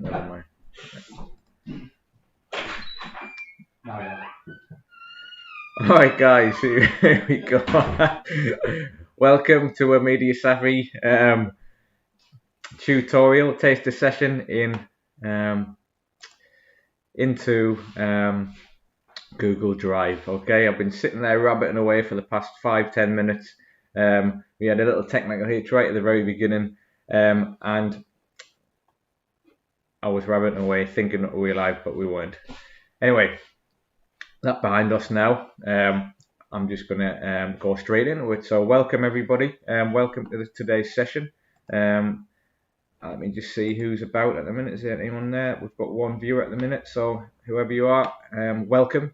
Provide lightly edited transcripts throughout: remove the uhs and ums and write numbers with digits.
never mind. Alright guys, here we go. Welcome to a Media Savvy tutorial taster session into Google Drive. Okay, I've been sitting there rabbiting away for the past 5-10 minutes. We had a little technical hitch right at the very beginning, and I was rabbiting away thinking that we were live, but we weren't. Anyway, that behind us now. I'm just going to go straight into it. So welcome everybody, welcome to today's session. Let me just see who's about at the minute. Is there anyone there? We've got one viewer at the minute, so whoever you are, welcome.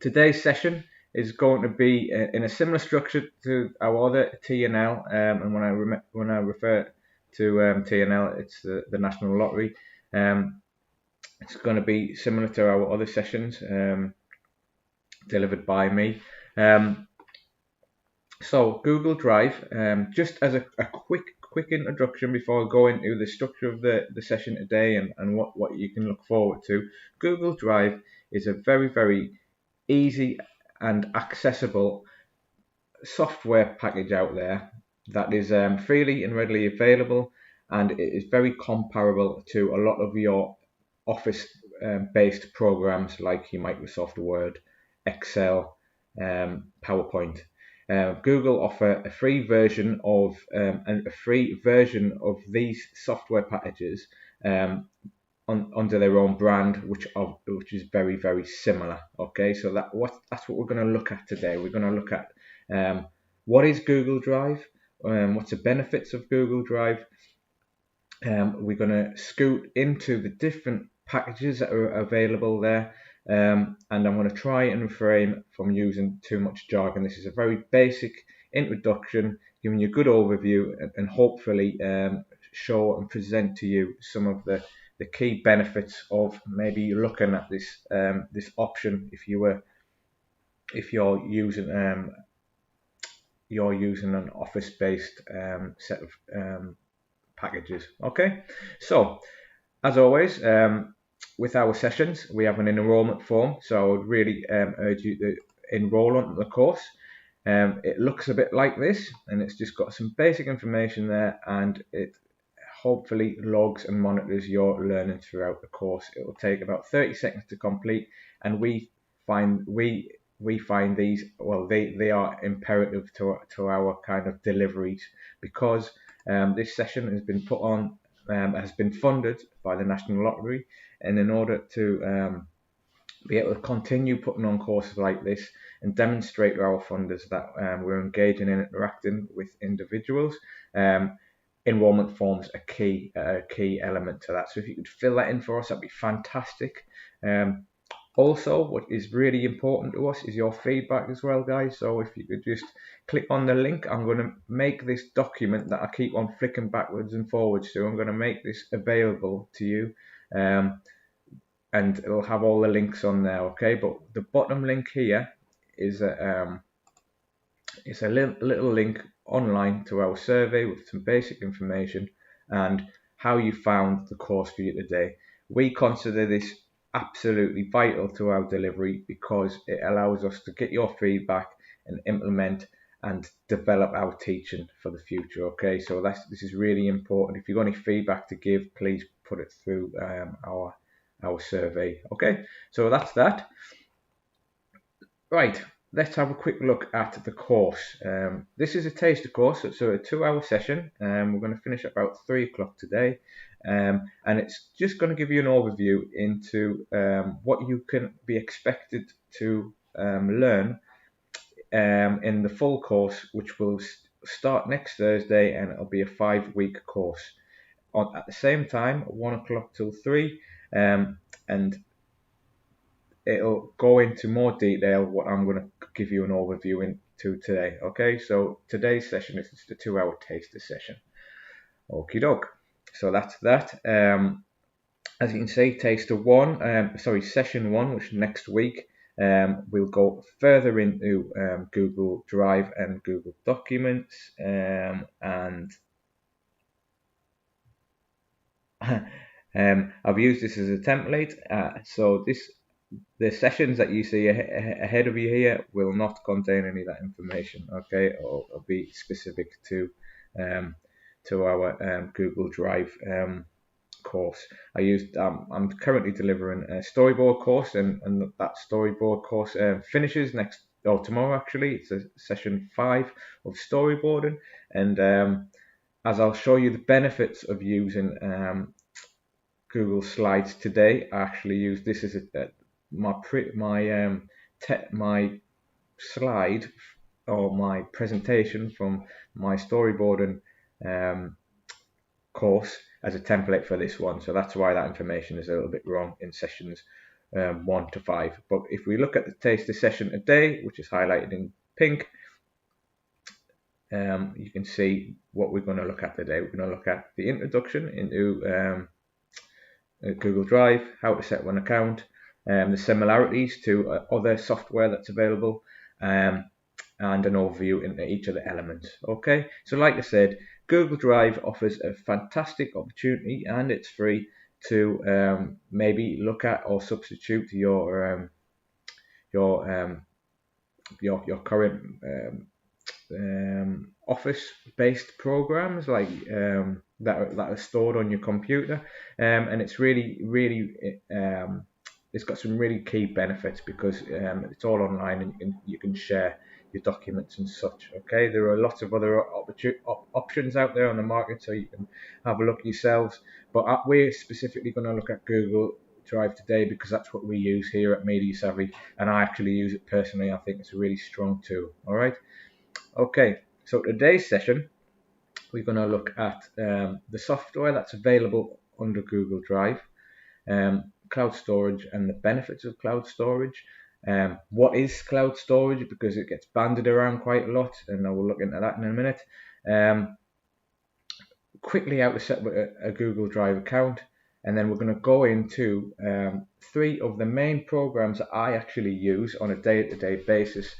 Today's session is going to be in a similar structure to our other T&L, and when I refer to T&L, it's the National Lottery. It's going to be similar to our other sessions delivered by me. So Google Drive, just as a quick introduction before I go into the structure of the session today and what you can look forward to. Google Drive is a very, very easy and accessible software package out there that is freely and readily available, and it is very comparable to a lot of your Office based programs like your Microsoft Word, Excel, PowerPoint. Google offer a free version of these software packages under their own brand, which is very, very similar. Okay, so that's what we're going to look at today. We're going to look at what is Google Drive, what's the benefits of Google Drive. We're going to scoot into the different packages that are available there, and I'm going to try and refrain from using too much jargon. This is a very basic introduction, giving you a good overview and hopefully show and present to you some of the key benefits of maybe looking at this option if you're using an office-based set of packages. Okay, so as always, with our sessions, we have an enrollment form, so I would really urge you to enroll on the course. It looks a bit like this, and it's just got some basic information there, and it hopefully logs and monitors your learning throughout the course. It will take about 30 seconds to complete, and we find these, well, they are imperative to our kind of deliveries, because this session has been put on, has been funded by the National Lottery, and in order to be able to continue putting on courses like this and demonstrate to our funders that we're engaging and interacting with individuals, enrollment forms a key element to that. So if you could fill that in for us, that'd be fantastic. Also, what is really important to us is your feedback as well, guys. So if you could just click on the link, I'm going to make this document that I keep on flicking backwards and forwards to. I'm going to make this available to you, and it'll have all the links on there. Okay, but the bottom link here is a little link online to our survey with some basic information and how you found the course for you today. We consider this absolutely vital to our delivery because it allows us to get your feedback and implement and develop our teaching for the future. Okay, so this is really important. If you've got any feedback to give, please put it through our survey. Okay, so that's that. Right, let's have a quick look at the course. This is a taster course, so a 2-hour session. We're going to finish at about 3 o'clock today, and it's just going to give you an overview into what you can be expected to learn in the full course, which will start next Thursday, and it'll be a 5-week course. At the same time, 1 o'clock till 3, and it'll go into more detail what I'm going to give you an overview into today. Okay, so today's session is just a 2-hour taster session. Okie doke. So that's that. As you can see, session 1, which next week we'll go further into Google Drive and Google Documents, and I've used this as a template, so the sessions that you see ahead of you here will not contain any of that information, okay, or be specific to our Google Drive course. I'm currently delivering a storyboard course, and that storyboard course finishes tomorrow actually. It's a session 5 of storyboarding, and as I'll show you the benefits of using Google Slides today, I actually use this as my slide or my presentation from my storyboarding course as a template for this one. So that's why that information is a little bit wrong in sessions 1 to 5. But if we look at the taster session today, which is highlighted in pink, you can see what we're going to look at today. We're going to look at the introduction into Google Drive, how to set one account, the similarities to other software that's available, and an overview into each of the elements. Okay, so like I said, Google Drive offers a fantastic opportunity, and it's free to maybe look at or substitute your current office-based programs like that are stored on your computer, and it's really it's got some really key benefits because it's all online and you can share your documents and such. Okay, there are lots of other options out there on the market, so you can have a look yourselves, but we're specifically going to look at Google Drive today because that's what we use here at Media Savvy, and I actually use it personally. I think it's a really strong tool. All right. Okay, so today's session, we're going to look at the software that's available under Google Drive, cloud storage and the benefits of cloud storage. What is cloud storage, because it gets banded around quite a lot, and I will look into that in a minute. Quickly how to set up a Google Drive account, and then we're going to go into 3 of the main programs that I actually use on a day-to-day basis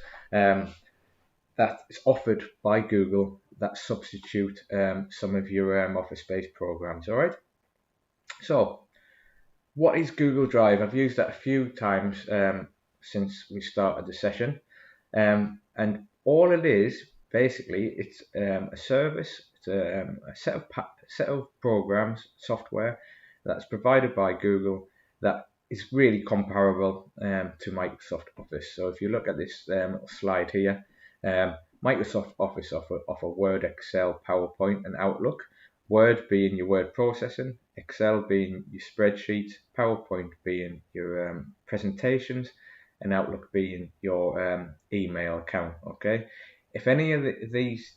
that is offered by Google that substitute some of your office-based programs. All right. So, what is Google Drive? I've used that a few times since we started the session, and all it is basically it's a service. It's a set of programs, software that's provided by Google that is really comparable to Microsoft Office. So if you look at this little slide here, Microsoft Office offer Word, Excel, PowerPoint, and Outlook. Word being your word processing, Excel being your spreadsheets, PowerPoint being your presentations, and Outlook being your email account. Okay, if any of this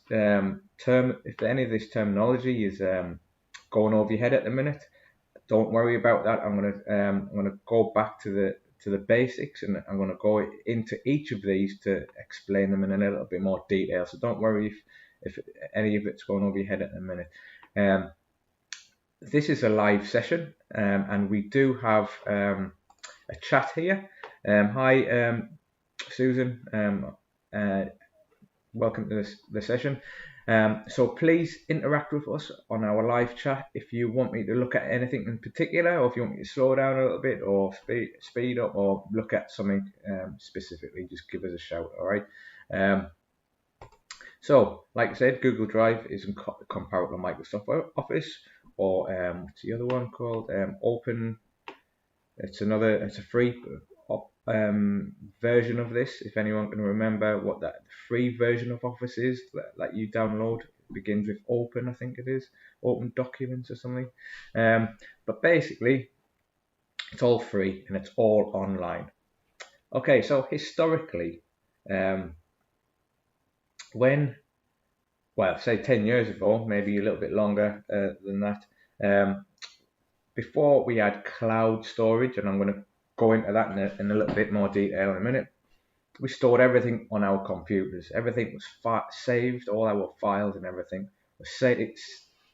terminology is going over your head at the minute, don't worry about that. I'm gonna go back to the basics, and I'm going to go into each of these to explain them in a little bit more detail. So don't worry if any of it's going over your head at the minute. This is a live session, and we do have a chat here. Hi, Susan. Welcome to the session. So please interact with us on our live chat. If you want me to look at anything in particular, or if you want me to slow down a little bit, or speed up, or look at something specifically, just give us a shout. All right. So, like I said, Google Drive is comparable to Microsoft Office, or what's the other one called? Open. It's a free version of this. If anyone can remember what that free version of Office is that you download, it begins with Open, I think it is, Open Documents or something. But basically, it's all free and it's all online. Okay, so historically, say 10 years ago, maybe a little bit longer than that, before we had cloud storage, and I'm going to go into that in a little bit more detail in a minute, we stored everything on our computers. Everything was saved, all our files and everything was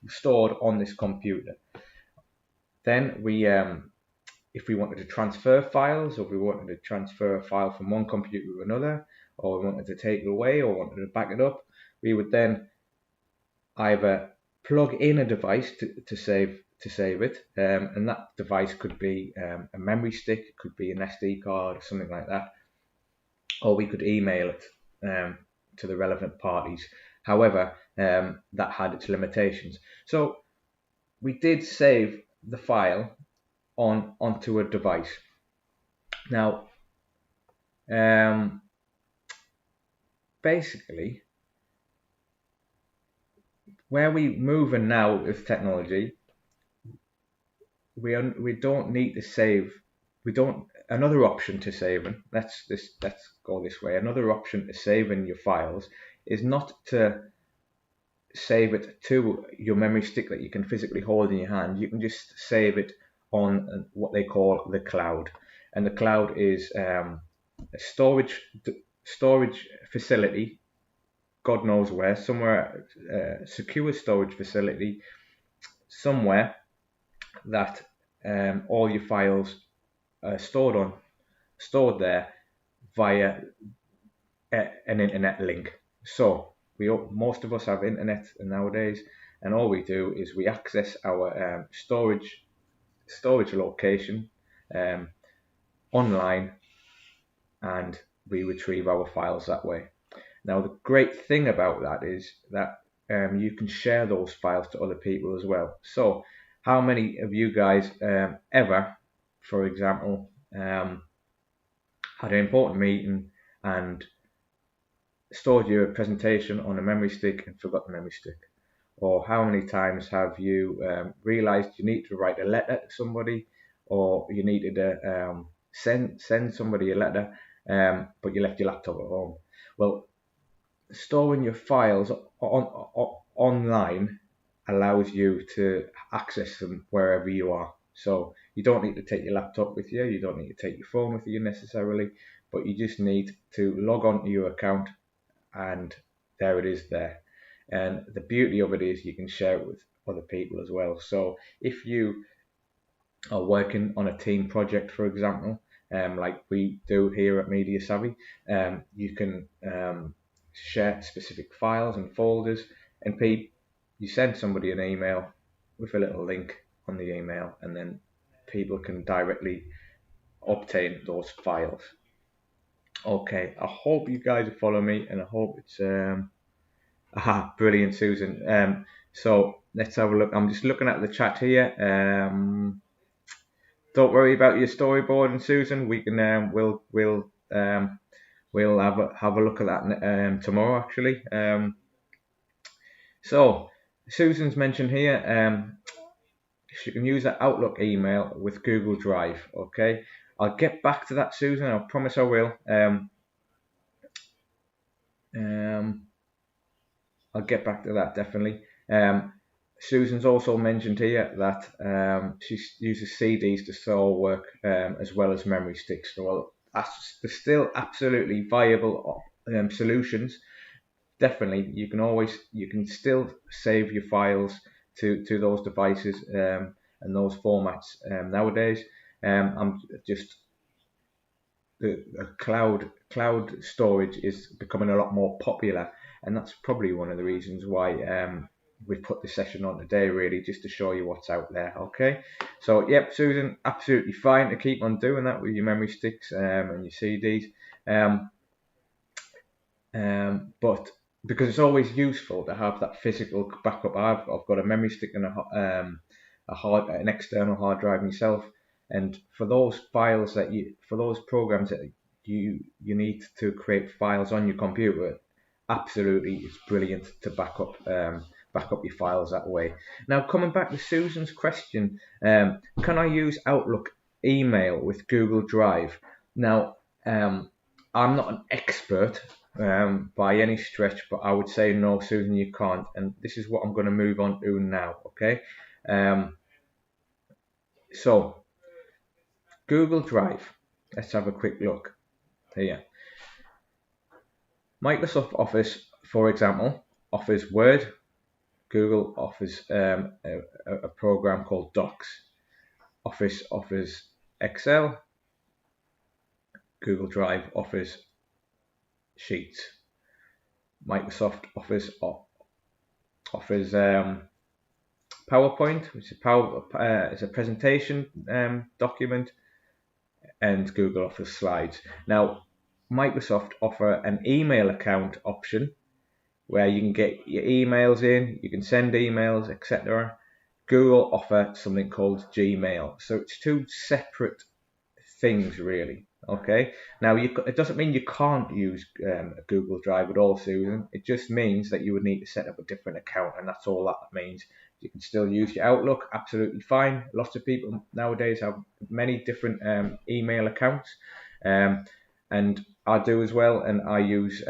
stored on this computer. Then if we wanted to transfer files, or we wanted to transfer a file from one computer to another, or we wanted to take it away, or wanted to back it up, we would then either plug in a device to to save it, and that device could be a memory stick, it could be an SD card or something like that, or we could email it to the relevant parties. However, that had its limitations. So we did save the file onto a device. Now, basically, where we're moving now with technology, we don't need to save. We don't. Another option to saving. Let's go this way. Another option to saving your files is not to save it to your memory stick that you can physically hold in your hand. You can just save it on what they call the cloud, and the cloud is a storage facility, God knows where, somewhere, secure storage facility somewhere that all your files are stored there via an internet link. So most of us have internet nowadays, and all we do is we access our storage location online, and we retrieve our files that way. Now, the great thing about that is that you can share those files to other people as well. So how many of you guys ever, for example, had an important meeting and stored your presentation on a memory stick and forgot the memory stick? Or how many times have you realized you need to write a letter to somebody, or you needed to send somebody a letter, but you left your laptop at home? Well, storing your files online allows you to access them wherever you are. So you don't need to take your laptop with you, you don't need to take your phone with you necessarily, but you just need to log on to your account, and there it is there. And the beauty of it is you can share it with other people as well. So if you are working on a team project, for example, like we do here at Media Savvy, you can share specific files and folders, and you send somebody an email with a little link on the email, and then people can directly obtain those files. Okay, I hope you guys will follow me, and I hope it's brilliant, Susan. So let's have a look. I'm just looking at the chat here. Don't worry about your storyboarding, Susan. We can we'll have a look at that tomorrow, actually. So Susan's mentioned here she can use that Outlook email with Google Drive. Okay, I'll get back to that, Susan. I promise I will. I'll get back to that definitely. Susan's also mentioned here that she uses CDs to store work as well as memory sticks. So, well, there's still absolutely viable solutions. Definitely, you can still save your files to those devices and those formats nowadays. I'm just the cloud storage is becoming a lot more popular, and that's probably one of the reasons why we put this session on today, really, just to show you what's out there. Okay, so yep, Susan, absolutely fine to keep on doing that with your memory sticks and your CDs, but because it's always useful to have that physical backup. I've got a memory stick and an external hard drive myself, and for those files for those programs that you need to create files on your computer, absolutely, it's brilliant to back up your files that way. Now, coming back to Susan's question, can I use Outlook email with Google Drive? Now, I'm not an expert by any stretch, but I would say no, Susan, you can't, and this is what I'm going to move on to now. Okay, so Google Drive, let's have a quick look here. Microsoft Office, for example, offers Word. Google offers a program called Docs. Office offers Excel. Google Drive offers Sheets. Microsoft offers PowerPoint, which is a presentation document, and Google Office Slides. Now, Microsoft offer an email account option where you can get your emails in, you can send emails, etc. Google offer something called Gmail. So it's two separate things, really. Okay. Now, it doesn't mean you can't use Google Drive at all, Susan. It just means that you would need to set up a different account, and that's all that means. You can still use your Outlook, absolutely fine. Lots of people nowadays have many different email accounts, and I do as well. And I use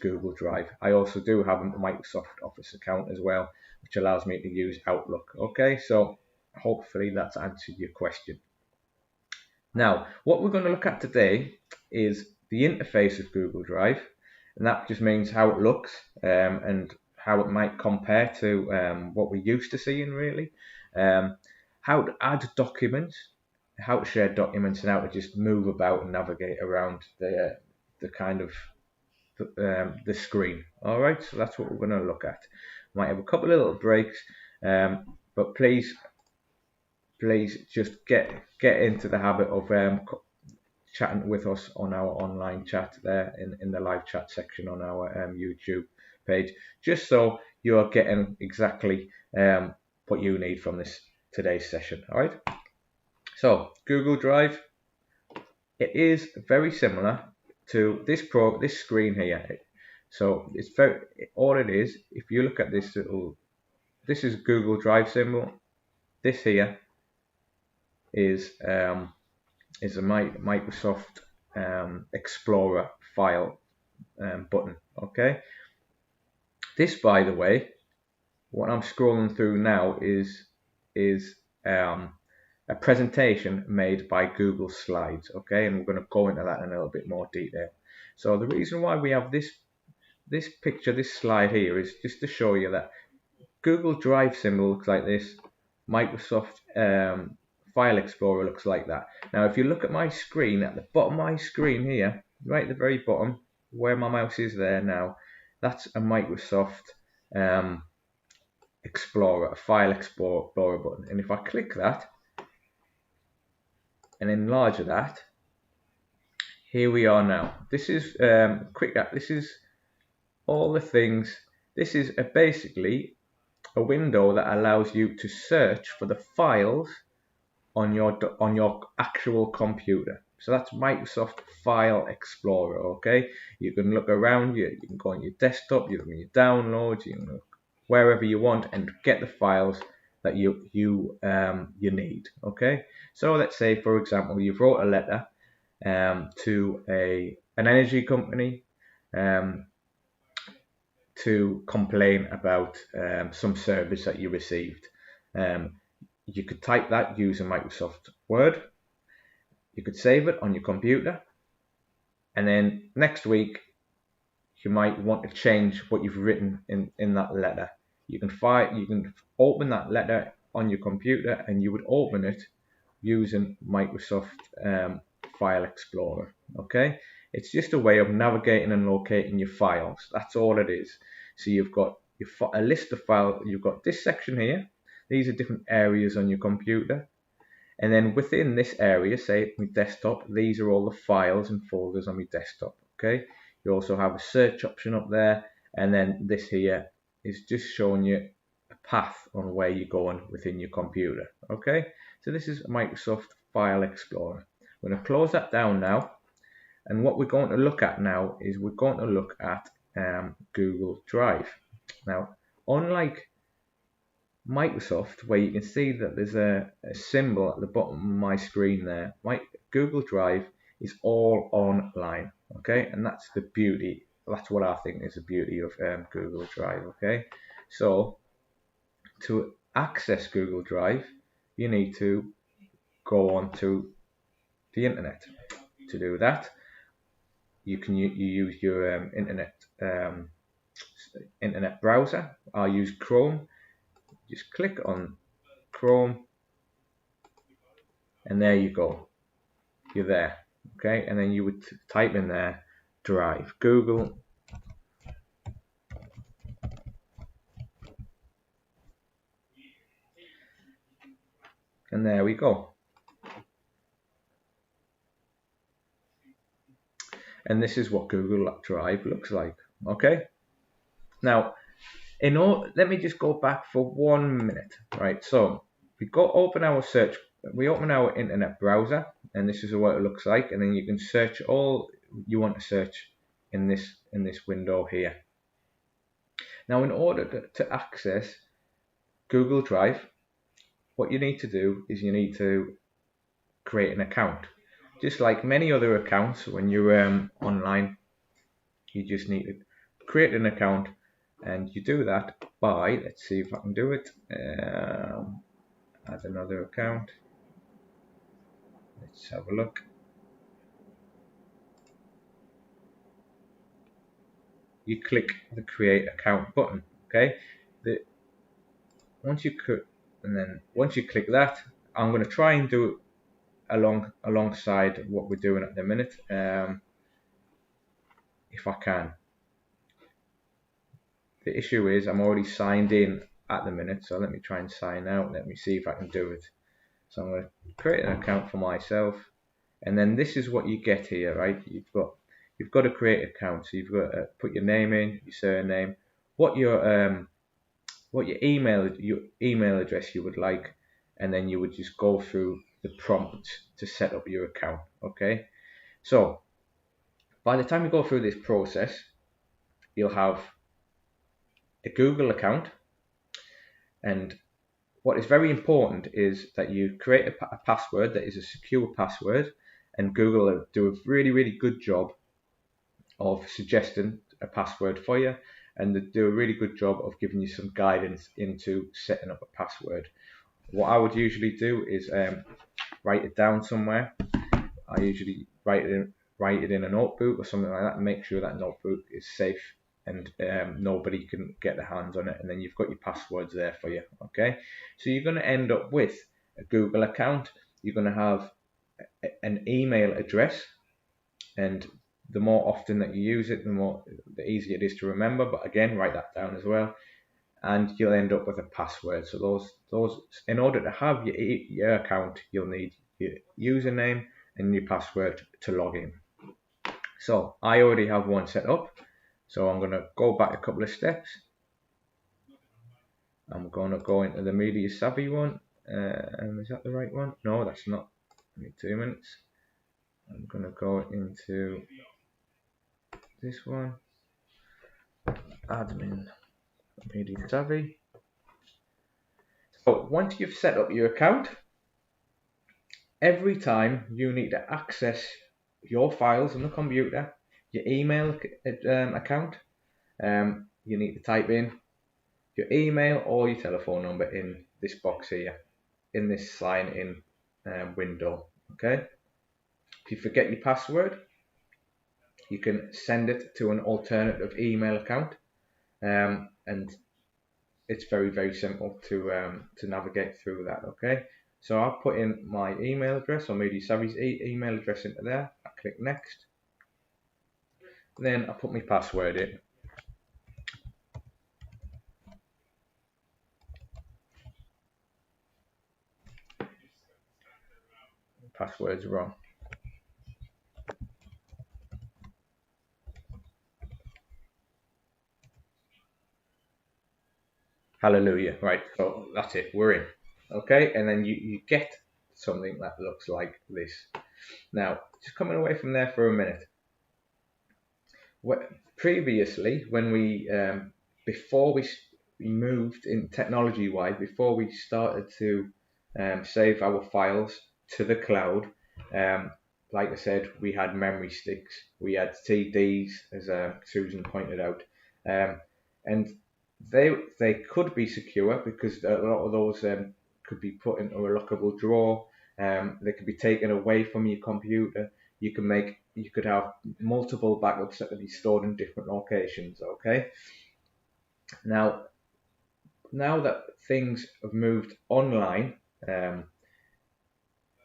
Google Drive. I also do have a Microsoft Office account as well, which allows me to use Outlook. Okay, so hopefully that's answered your question. Now, what we're going to look at today is the interface of Google Drive, and that just means how it looks and how it might compare to what we're used to seeing, really. How to add documents, how to share documents, and how to just move about and navigate around the kind of the screen. All right, so that's what we're going to look at. Might have a couple of little breaks, but please just get into the habit of chatting with us on our online chat there in the live chat section on our YouTube page, just so you are getting exactly what you need from today's session. All right. So Google Drive, it is very similar to this screen here. So it's all it is. If you look at this is Google Drive symbol. This here is a Microsoft Explorer file button. Okay. This, by the way, what I'm scrolling through now is a presentation made by Google Slides. Okay, and we're going to go into that in a little bit more detail. So the reason why we have this picture, this slide here, is just to show you that Google Drive symbol looks like this. Microsoft File Explorer looks like that. Now, if you look at my screen, at the bottom of my screen here, right at the very bottom, where my mouse is there now, that's a Microsoft Explorer, a File Explorer button. And if I click that and enlarge that, here we are now. This is this is all the things. This is basically a window that allows you to search for the files on your actual computer. So that's Microsoft File Explorer. Okay, you can look around you can go on your desktop, you can your downloads, you can look wherever you want and get the files that you need. Okay, so let's say, for example, you've wrote a letter to an energy company to complain about some service that you received. You could type that using Microsoft Word. You could save it on your computer, and then next week you might want to change what you've written in that letter. You can open that letter on your computer, and you would open it using Microsoft File Explorer. Okay, it's just a way of navigating and locating your files. That's all it is. So you've got a list of files. You've got this section here. These are different areas on your computer, and then within this area, say my desktop, these are all the files and folders on my desktop. Okay, you also have a search option up there, and then this here is just showing you a path on where you're going within your computer. Okay, so this is Microsoft File Explorer. We're going to close that down now, and what we're going to look at now is we're going to look at Google Drive. Now, unlike Microsoft, where you can see that there's a symbol at the bottom of my screen there, Google Drive is all online. Okay, and that's the beauty. That's what I think is the beauty of Google Drive. Okay, so to access Google Drive, you need to go onto the internet. To do that, you use your internet browser. I'll use Chrome. Just click on Chrome, and there you go. You're there. Okay, and then you would type in there Drive, Google And there we go. And this is what Google Drive looks like. Okay. Now, let me just go back for 1 minute. Right. So we open our internet browser, and this is what it looks like. And then you can search all you want to search in this window here. Now, in order to access Google Drive, what you need to do is you need to create an account. Just like many other accounts, when you're online, you just need to create an account, and you do that by, let's see if I can do it, add another account. Let's have a look. You click the create account button. Okay, once you click that, I'm going to try and do it alongside what we're doing at the minute, if I can. The issue is I'm already signed in at the minute, so let me try and sign out. Let me see if I can do it. So I'm going to create an account for myself, and then this is what you get here, right? You've got to create an account, so you've got to put your name in, your surname, what your email address you would like, and then you would just go through the prompt to set up your account. Okay, so by the time you go through this process, you'll have a Google account, and what is very important is that you create a password that is a secure password, and Google will do a really good job of suggesting a password for you, and they do a really good job of giving you some guidance into setting up a password. What I would usually do is write it down somewhere. I usually write it in a notebook or something like that, and make sure that notebook is safe and nobody can get their hands on it, and then you've got your passwords there for you. Okay, so you're going to end up with a Google account. You're going to have an email address, and the more often that you use it, the easier it is to remember. But again, write that down as well, and you'll end up with a password. So those in order to have your account, you'll need your username and your password to log in. So I already have one set up, so I'm going to go back a couple of steps. I'm going to go into the Media Savvy one. Is that the right one? No, that's not. Give me 2 minutes. I'm going to go into this one. Admin Media Savvy. So once you've set up your account, every time you need to access your files on the computer, your email account, you need to type in your email or your telephone number in this box here, in this sign in window. Okay, if you forget your password, you can send it to an alternative email account, and it's very simple to navigate through that. Okay, so I'll put in my email address, or Media Savvy's email address, into there. I click next, then I put my password in. Password's wrong. Hallelujah. Right, so that's it, we're in. Okay, and then you get something that looks like this. Now, just coming away from there for a minute. Previously, when before we moved in technology-wise, before we started to save our files to the cloud, like I said, we had memory sticks, we had CDs, as Susan pointed out, and they could be secure because a lot of those could be put into a lockable drawer. They could be taken away from your computer. You could have multiple backups that could be stored in different locations. Okay. Now that things have moved online,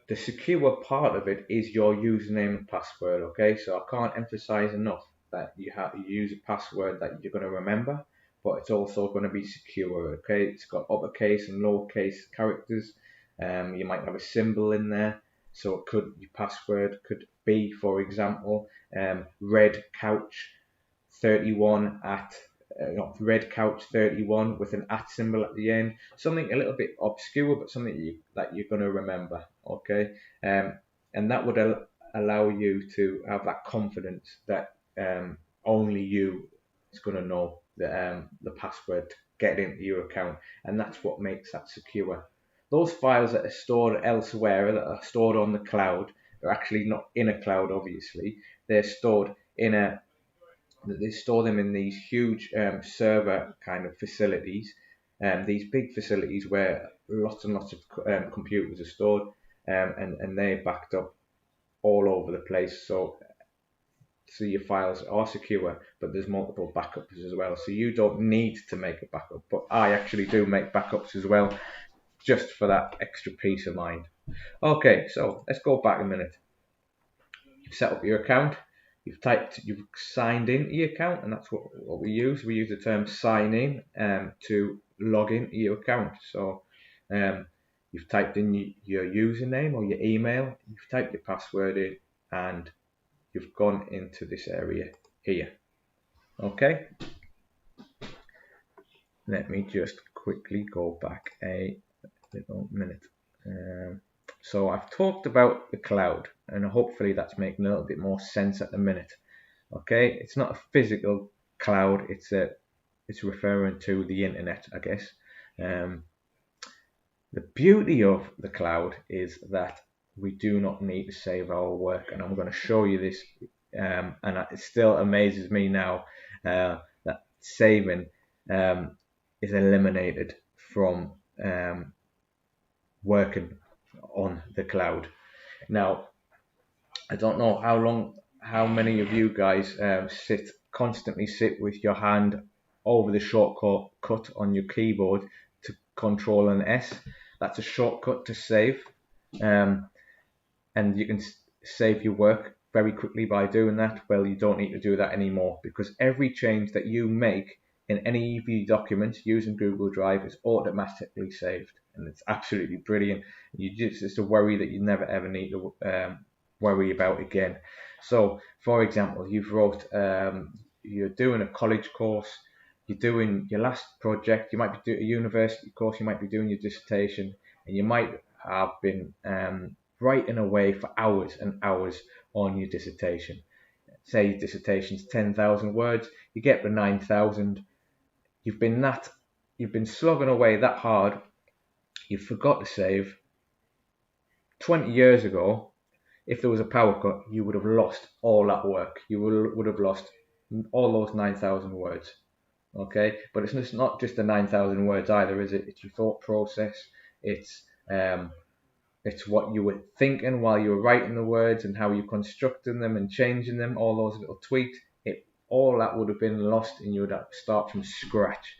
the secure part of it is your username and password. Okay, so I can't emphasize enough that you use a password that you're going to remember, but it's also going to be secure. Okay, it's got uppercase and lowercase characters. You might have a symbol in there, so it could, your password could be, for example, red couch 31 at red couch 31 with an at symbol at the end. Something a little bit obscure, but something that you're going to remember. Okay, and that would allow you to have that confidence that only you is going to know the password to get into your account, and that's what makes that secure. Those files that are stored elsewhere, that are stored on the cloud, are actually not in a cloud. Obviously, they're stored in they store them in these huge server kind of facilities, these big facilities where lots and lots of computers are stored, and they're backed up all over the place. So your files are secure, but there's multiple backups as well. So you don't need to make a backup, but I actually do make backups as well, just for that extra peace of mind. Okay, so let's go back a minute. You've set up your account. You've signed into your account, and that's what we use. We use the term sign in to log into your account. So you've typed in your username or your email, you've typed your password in, and you've gone into this area here. Okay. Let me just quickly go back a little minute. So I've talked about the cloud, and hopefully that's making a little bit more sense at the minute. Okay, it's not a physical cloud, it's referring to the internet, I guess. The beauty of the cloud is that we do not need to save our work, and I'm going to show you this, and it still amazes me now that saving is eliminated from working on the cloud. Now, I don't know how many of you guys constantly sit with your hand over the shortcut on your keyboard to Control and S. That's a shortcut to save, and you can save your work very quickly by doing that. Well, you don't need to do that anymore, because every change that you make in any of your documents using Google Drive is automatically saved, and it's absolutely brilliant. It's a worry that you never ever need to worry about again. So, for example, you're doing a college course, you're doing your last project, you might be doing a university course, you might be doing your dissertation, and you might have been writing away for hours and hours on your dissertation. Say your dissertation's 10,000 words, you get to 9,000. You've been slugging away that hard, you forgot to save. 20 years ago, if there was a power cut, you would have lost all that work. You would have lost all those 9,000 words. Okay, but it's not just the 9,000 words either, is it? It's your thought process. It's what you were thinking while you were writing the words, and how you're constructing them and changing them. All those little tweaks. All that would have been lost, and you would have to start from scratch.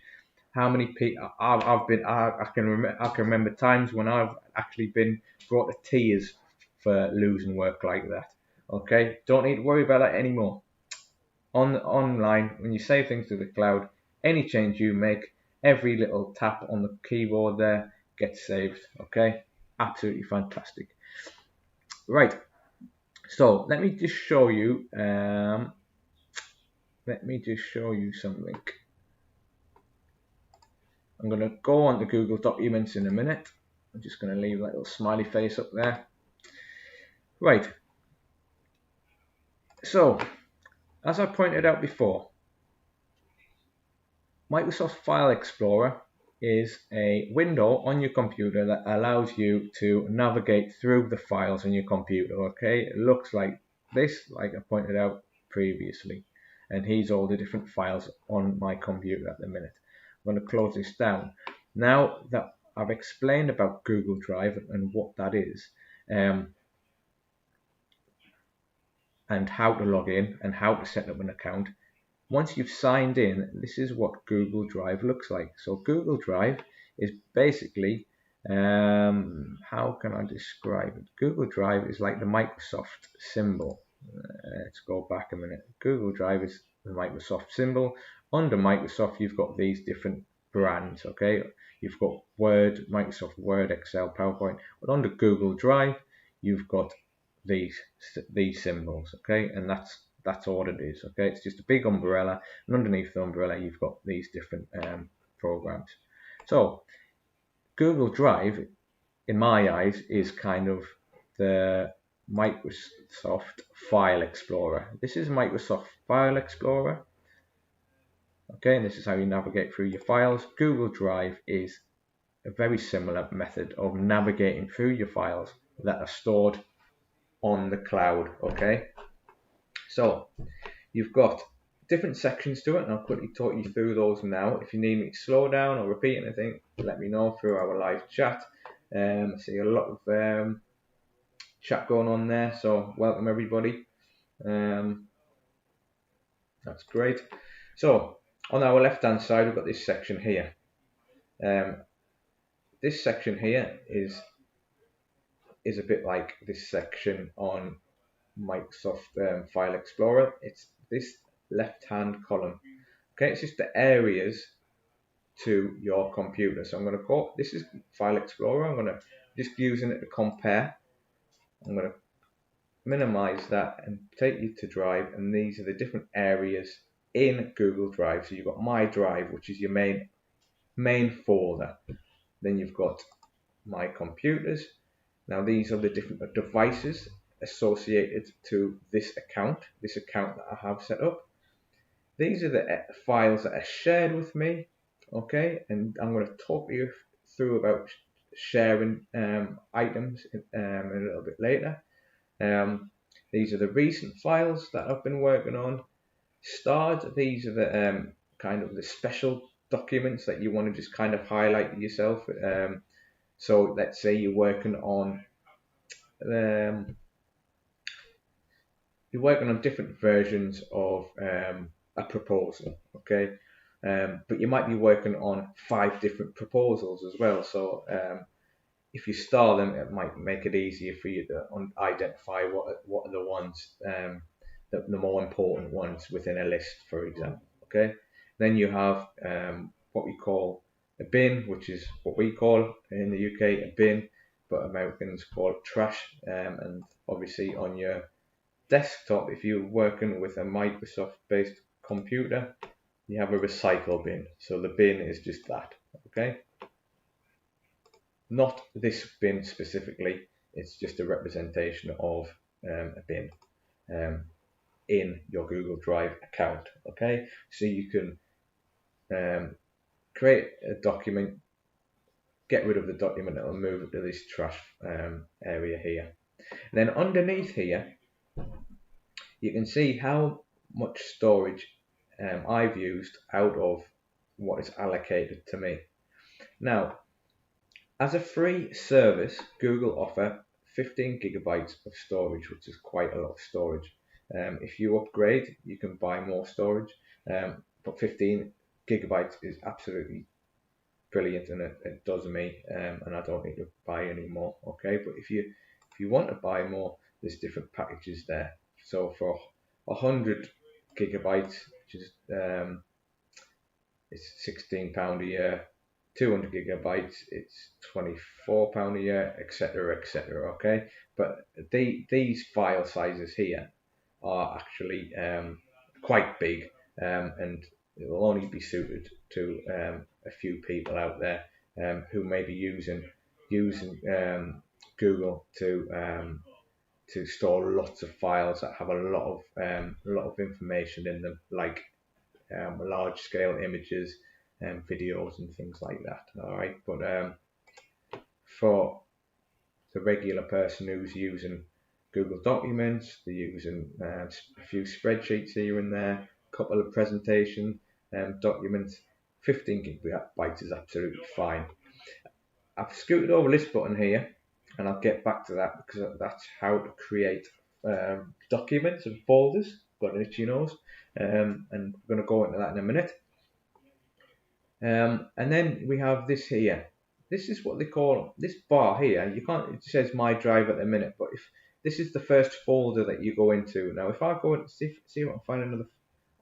How many people I can remember times when I've actually been brought to tears for losing work like that. Okay, don't need to worry about that anymore. Online, when you save things to the cloud, any change you make, every little tap on the keyboard there gets saved. Okay, absolutely fantastic. Right, so let me just show you. Something. I'm going to go on to Google Documents in a minute. I'm just going to leave that little smiley face up there. Right. So, as I pointed out before, Microsoft File Explorer is a window on your computer that allows you to navigate through the files on your computer. Okay, it looks like this, like I pointed out previously. And here's all the different files on my computer at the minute. I'm going to close this down. Now that I've explained about Google Drive and what that is, and how to log in and how to set up an account, once you've signed in, this is what Google Drive looks like. So Google Drive is basically, how can I describe it? Google Drive is like the Microsoft symbol. Let's go back a minute. Google Drive is the Microsoft symbol. Under Microsoft, you've got these different brands. Okay, you've got Word, Microsoft Word, Excel, PowerPoint, but under Google Drive you've got these symbols. Okay, and that's all it is. Okay, it's just a big umbrella, and underneath the umbrella you've got these different programs. So Google Drive, in my eyes, is kind of the Microsoft File Explorer. This is Microsoft File Explorer. Okay, and this is how you navigate through your files. Google Drive is a very similar method of navigating through your files that are stored on the cloud. Okay, so you've got different sections to it, and I'll quickly talk you through those now. If you need me to slow down or repeat anything, let me know through our live chat. I see a lot of chat going on there, so welcome everybody. That's great. So on our left hand side we've got this section here. This section here is a bit like this section on Microsoft File Explorer. It's this left hand column. Okay, it's just the areas to your computer. So I'm going to call this is File Explorer. I'm going to just using it to compare. I'm going to minimize that and take you to Drive, and these are the different areas in Google Drive. So you've got My Drive, which is your main folder. Then you've got My Computers. Now these are the different devices associated to this account that I have set up. These are the files that are shared with me. Okay, and I'm going to talk to you through about sharing items a little bit later. These are the recent files that I've been working on. Starred, these are the kind of the special documents that you want to just kind of highlight yourself. So let's say you're working on different versions of a proposal, okay? But you might be working on 5 different proposals as well. So if you star them, it might make it easier for you to identify what are the ones, the more important ones within a list, for example. Okay. Then you have what we call a bin, which is what we call in the UK a bin, but Americans call it trash. And obviously on your desktop, if you're working with a Microsoft-based computer, you have a recycle bin. So the bin is just that. Okay. Not this bin specifically, it's just a representation of a bin in your Google Drive account. Okay, so you can create a document, get rid of the document, and it'll move it to this trash area here. And then underneath here, you can see how much storage I've used out of what is allocated to me. Now, as a free service, Google offer 15 gigabytes of storage, which is quite a lot of storage. If you upgrade, you can buy more storage, but 15 gigabytes is absolutely brilliant, and it does me, and I don't need to buy any more. Okay, but if you want to buy more, there's different packages there. So for 100 gigabytes, which is it's £16 a year. 200 gigabytes, it's £24 a year, etc., etc. Okay, but these file sizes here are actually quite big, and it will only be suited to a few people out there who may be using Google to store lots of files that have a lot of information in them, like large scale images and videos and things like that. All right, but for the regular person who's using Google Documents, they're using a few spreadsheets here and there, a couple of presentation documents, 15 gigabytes is absolutely fine. I've scooted over this button here, and I'll get back to that because that's how to create documents and folders. Got an itchy nose, and we're going to go into that in a minute. And then we have this here. This is what they call this bar here. You can't. It says My Drive at the minute, but if this is the first folder that you go into. Now, if I go and see if I can find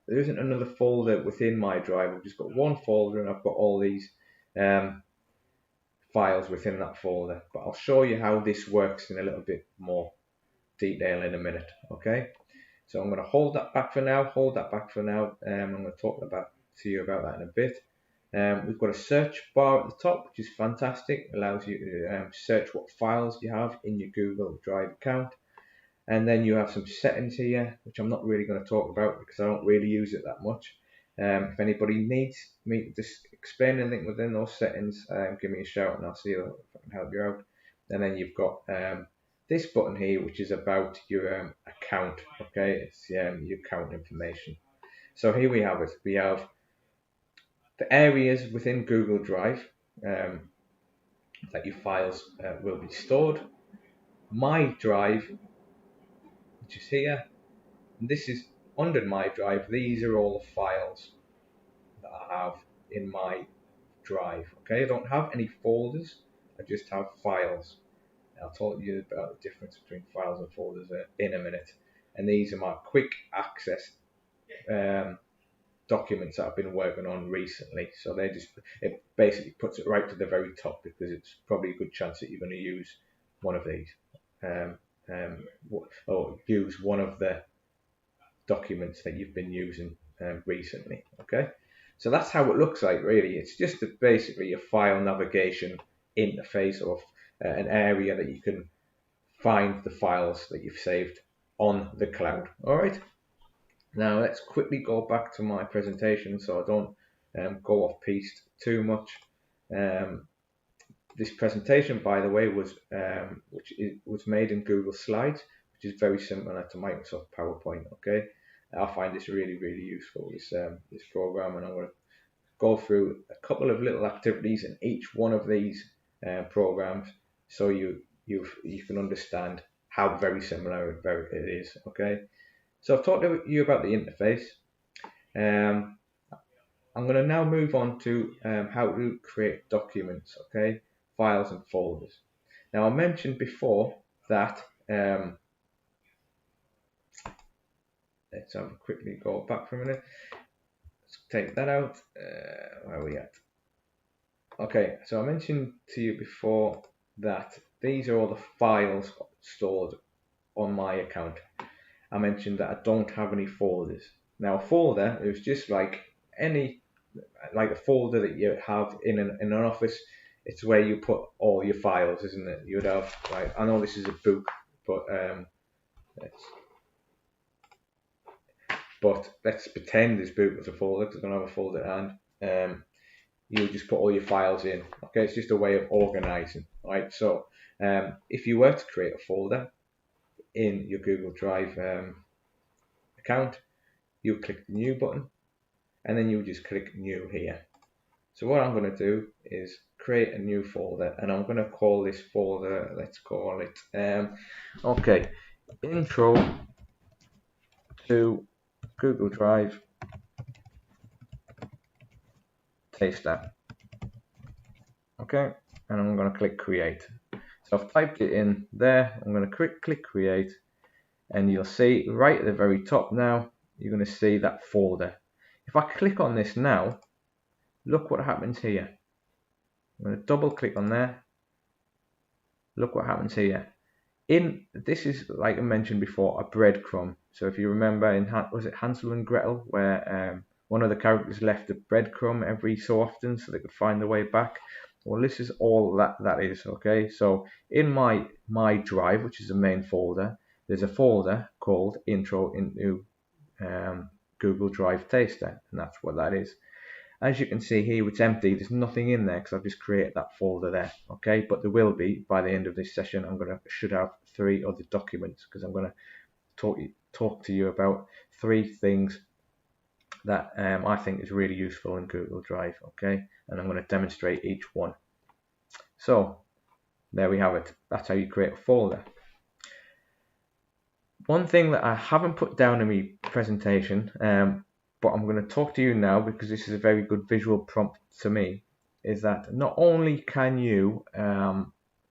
there isn't another folder within my drive. I've just got one folder and I've got all these files within that folder. But I'll show you how this works in a little bit more detail in a minute. Okay, so I'm going to hold that back for now. I'm going to talk to you about that in a bit. We've got a search bar at the top, which is fantastic. It allows you to search what files you have in your Google Drive account. And then you have some settings here, which I'm not really going to talk about because I don't really use it that much. If anybody needs me to just explain anything within those settings, give me a shout and I'll see if I can help you out. And then you've got this button here, which is about your account. Okay, it's your account information. So here we have it. We have the areas within Google Drive that your files will be stored. My Drive, which is here, and this is under my drive. These are all the files that I have in my drive. Okay, I don't have any folders, I just have files. I'll talk to you about the difference between files and folders in a minute. And these are my quick access documents that I've been working on recently. So it basically puts it right to the very top because it's probably a good chance that you're going to use one of these. Or use one of the documents that you've been using recently. Okay, so that's how it looks like really. It's just basically a file navigation interface of an area that you can find the files that you've saved on the cloud. Alright, now let's quickly go back to my presentation so I don't go off piste too much. This presentation, by the way, was made in Google Slides, which is very similar to Microsoft PowerPoint. Okay, I find this really useful, this program, and I'm going to go through a couple of little activities in each one of these programs so you can understand how very similar it is. Okay, so I've talked to you about the interface. I'm going to now move on to how to create documents. Okay, files and folders. Now I mentioned before that let's quickly go back for a minute. Let's take that out. Where are we at? Okay, so I mentioned to you before that these are all the files stored on my account. I mentioned that I don't have any folders. Now a folder is just like a folder that you have in an office. It's where you put all your files, isn't it? You'd have, like, I know this is a book, but let's pretend this book was a folder because I don't have a folder at hand. You just put all your files in. Okay, it's just a way of organizing. Right, so if you were to create a folder in your Google Drive account, you click the new button and then you just click new here. So what I'm going to do is create a new folder, and I'm going to call this folder, let's call it okay, Intro to Google Drive Taster. Okay, and I'm going to click create. So I've typed it in there. I'm going to click create, and you'll see right at the very top now, you're going to see that folder. If I click on this now, look what happens here. I'm going to double click on there. Look what happens here. This is, like I mentioned before, a breadcrumb. So if you remember was it Hansel and Gretel, where one of the characters left a breadcrumb every so often so they could find their way back? Well, this is all that is. Okay, so in my drive, which is the main folder, there's a folder called Intro into Google Drive Taster, and that's what that is. As you can see here, it's empty. There's nothing in there because I've just created that folder there. Okay, but there will be by the end of this session. Should have 3 other documents because I'm going to talk to you about 3 things that I think is really useful in Google Drive. Okay, and I'm going to demonstrate each one. So there we have it. That's how you create a folder. One thing that I haven't put down in my presentation, but I'm going to talk to you now because this is a very good visual prompt to me, is that not only can you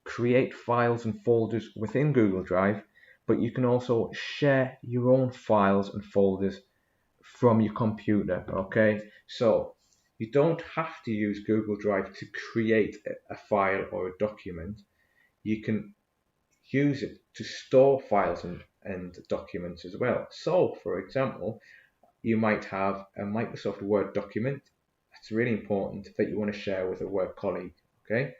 create files and folders within Google Drive, but you can also share your own files and folders from your computer. Okay, so you don't have to use Google Drive to create a file or a document. You can use it to store files and documents as well. So, for example, you might have a Microsoft Word document that's really important that you want to share with a work colleague. Okay,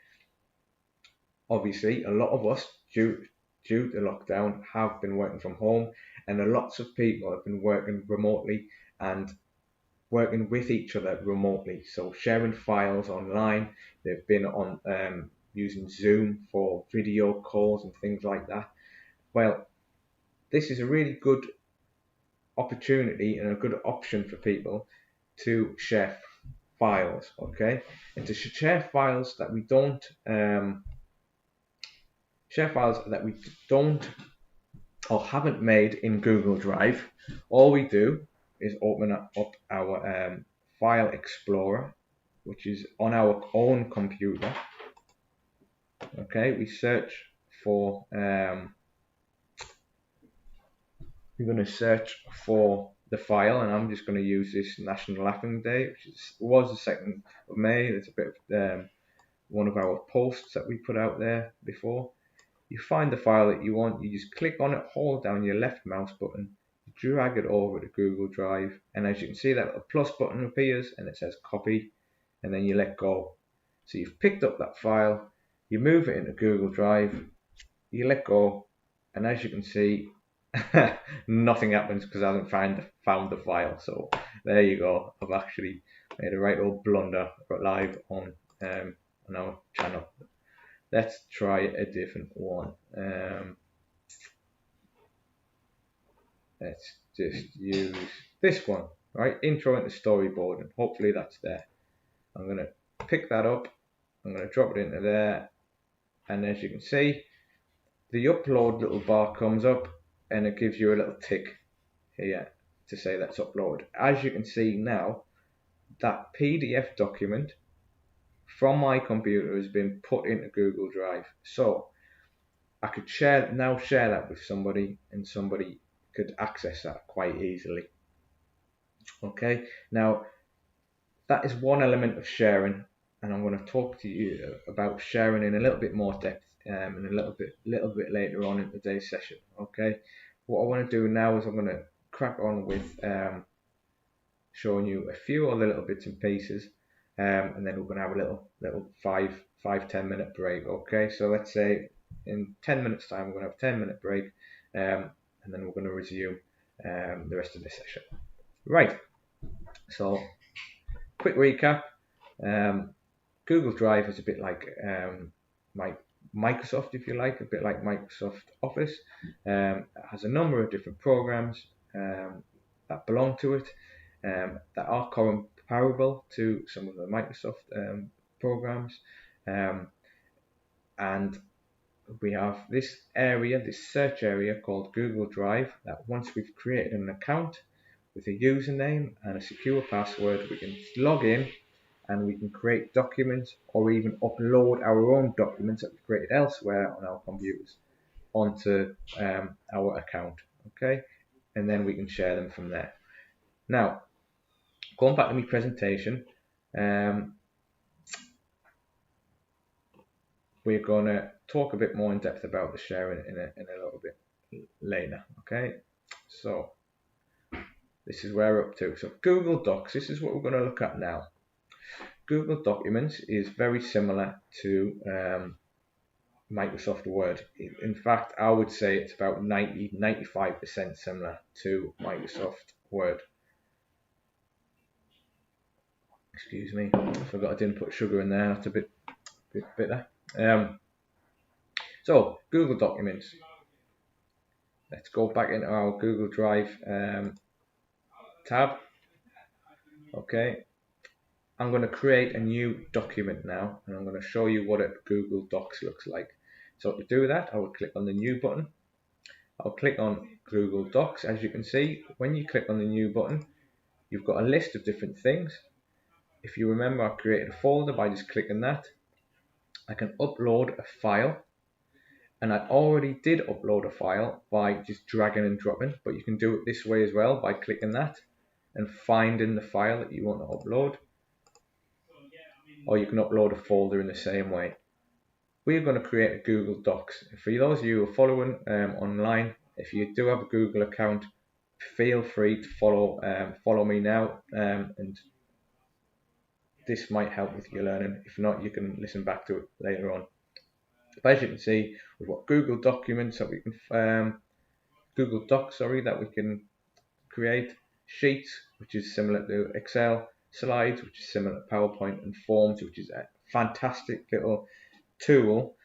obviously, a lot of us, due to lockdown, have been working from home, and lots of people have been working remotely and working with each other remotely. So sharing files online. They've been on using Zoom for video calls and things like that. Well, this is a really good opportunity and a good option for people to share files, okay, and to share files that we don't or haven't made in Google Drive. All we do is open up our File Explorer, which is on our own computer. Okay, we search for we're going to search for the file, and I'm just going to use this National Laughing Day, which was the 2nd of May. It's a bit of one of our posts that we put out there before. You find the file that you want, you just click on it, hold down your left mouse button, drag it over to Google Drive, and as you can see, that a plus button appears and it says copy, and then you let go. So you've picked up that file, you move it into Google Drive, you let go, and as you can see, nothing happens because I haven't found the file. So there you go. I've actually made a right old blunder live on our channel. Let's try a different one. Let's just use this one, right? Intro into storyboarding. Hopefully that's there. I'm going to pick that up. I'm going to drop it into there. And as you can see, the upload little bar comes up and it gives you a little tick here to say that's uploaded. As you can see now, that PDF document from my computer has been put into Google Drive. So I could share that with somebody, and somebody could access that quite easily. Okay, now that is one element of sharing, and I'm going to talk to you about sharing in a little bit more depth and a little bit later on in today's session. Okay, what I want to do now is I'm going to crack on with showing you a few other little bits and pieces, and then we're going to have a little 5-10 minute break. Okay, so let's say in 10 minutes time we're going to have a 10-minute break, and then we're going to resume the rest of the session. Right, so quick recap. Google Drive is a bit like Microsoft, if you like, a bit like Microsoft Office. It has a number of different programs that belong to it, that are comparable to some of the Microsoft programs, and we have this search area called Google Drive, that once we've created an account with a username and a secure password, we can log in and we can create documents or even upload our own documents that we've created elsewhere on our computers onto our account. Okay, and then we can share them from there. Now, going back to my presentation, we're going to talk a bit more in depth about the sharing in a little bit later. Okay, so this is where we're up to. So Google Docs, this is what we're going to look at now. Google Documents is very similar to Microsoft Word. In fact, I would say it's about 90-95% similar to Microsoft Word. Excuse me, I forgot I didn't put sugar in there. That's a bit bitter. So Google Documents. Let's go back into our Google Drive tab. Okay, I'm going to create a new document now, and I'm going to show you what a Google Docs looks like. So to do that, I will click on the New button. I'll click on Google Docs. As you can see, when you click on the New button, you've got a list of different things. If you remember, I created a folder by just clicking that. I can upload a file, and I already did upload a file by just dragging and dropping, but you can do it this way as well by clicking that. and finding the file that you want to upload, or you can upload a folder in the same way. We're going to create a Google Docs. For those of you who are following online, if you do have a Google account, feel free to follow me now, and this might help with your learning. If not, you can listen back to it later on. But as you can see, we've got Google Documents that we can Google Docs, that we can create, Sheets, which is similar to Excel, Slides, which is similar to PowerPoint, and Forms, which is a fantastic little tool,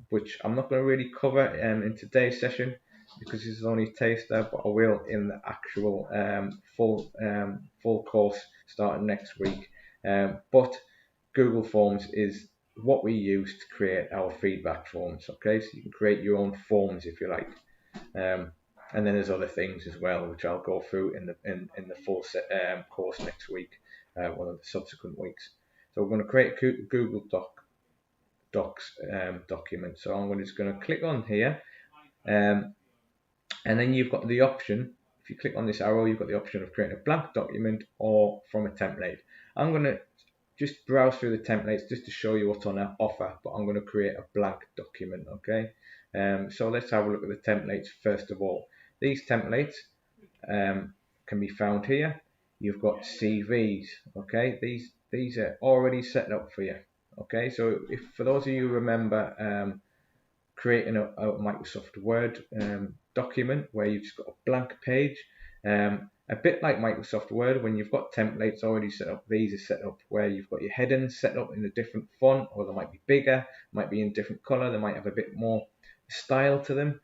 which I'm not going to really cover in today's session because this is only a taster, but I will in the actual full course starting next week. But Google Forms is what we use to create our feedback forms. Okay, so you can create your own forms if you like. And then there's other things as well, which I'll go through in the full course next week, one of the subsequent weeks. So we're going to create a Google Docs document. So I'm just going to click on here, and then you've got the option. If you click on this arrow, you've got the option of creating a blank document or from a template. I'm going to just browse through the templates just to show you what's on offer, but I'm going to create a blank document. Okay, so let's have a look at the templates first of all. These templates can be found here. You've got CVs. Okay, these are already set up for you. Okay, so if for those of you who remember creating a Microsoft Word document where you've just got a blank page, a bit like Microsoft Word, when you've got templates already set up, these are set up where you've got your headings set up in a different font, or they might be bigger, might be in different color, they might have a bit more style to them.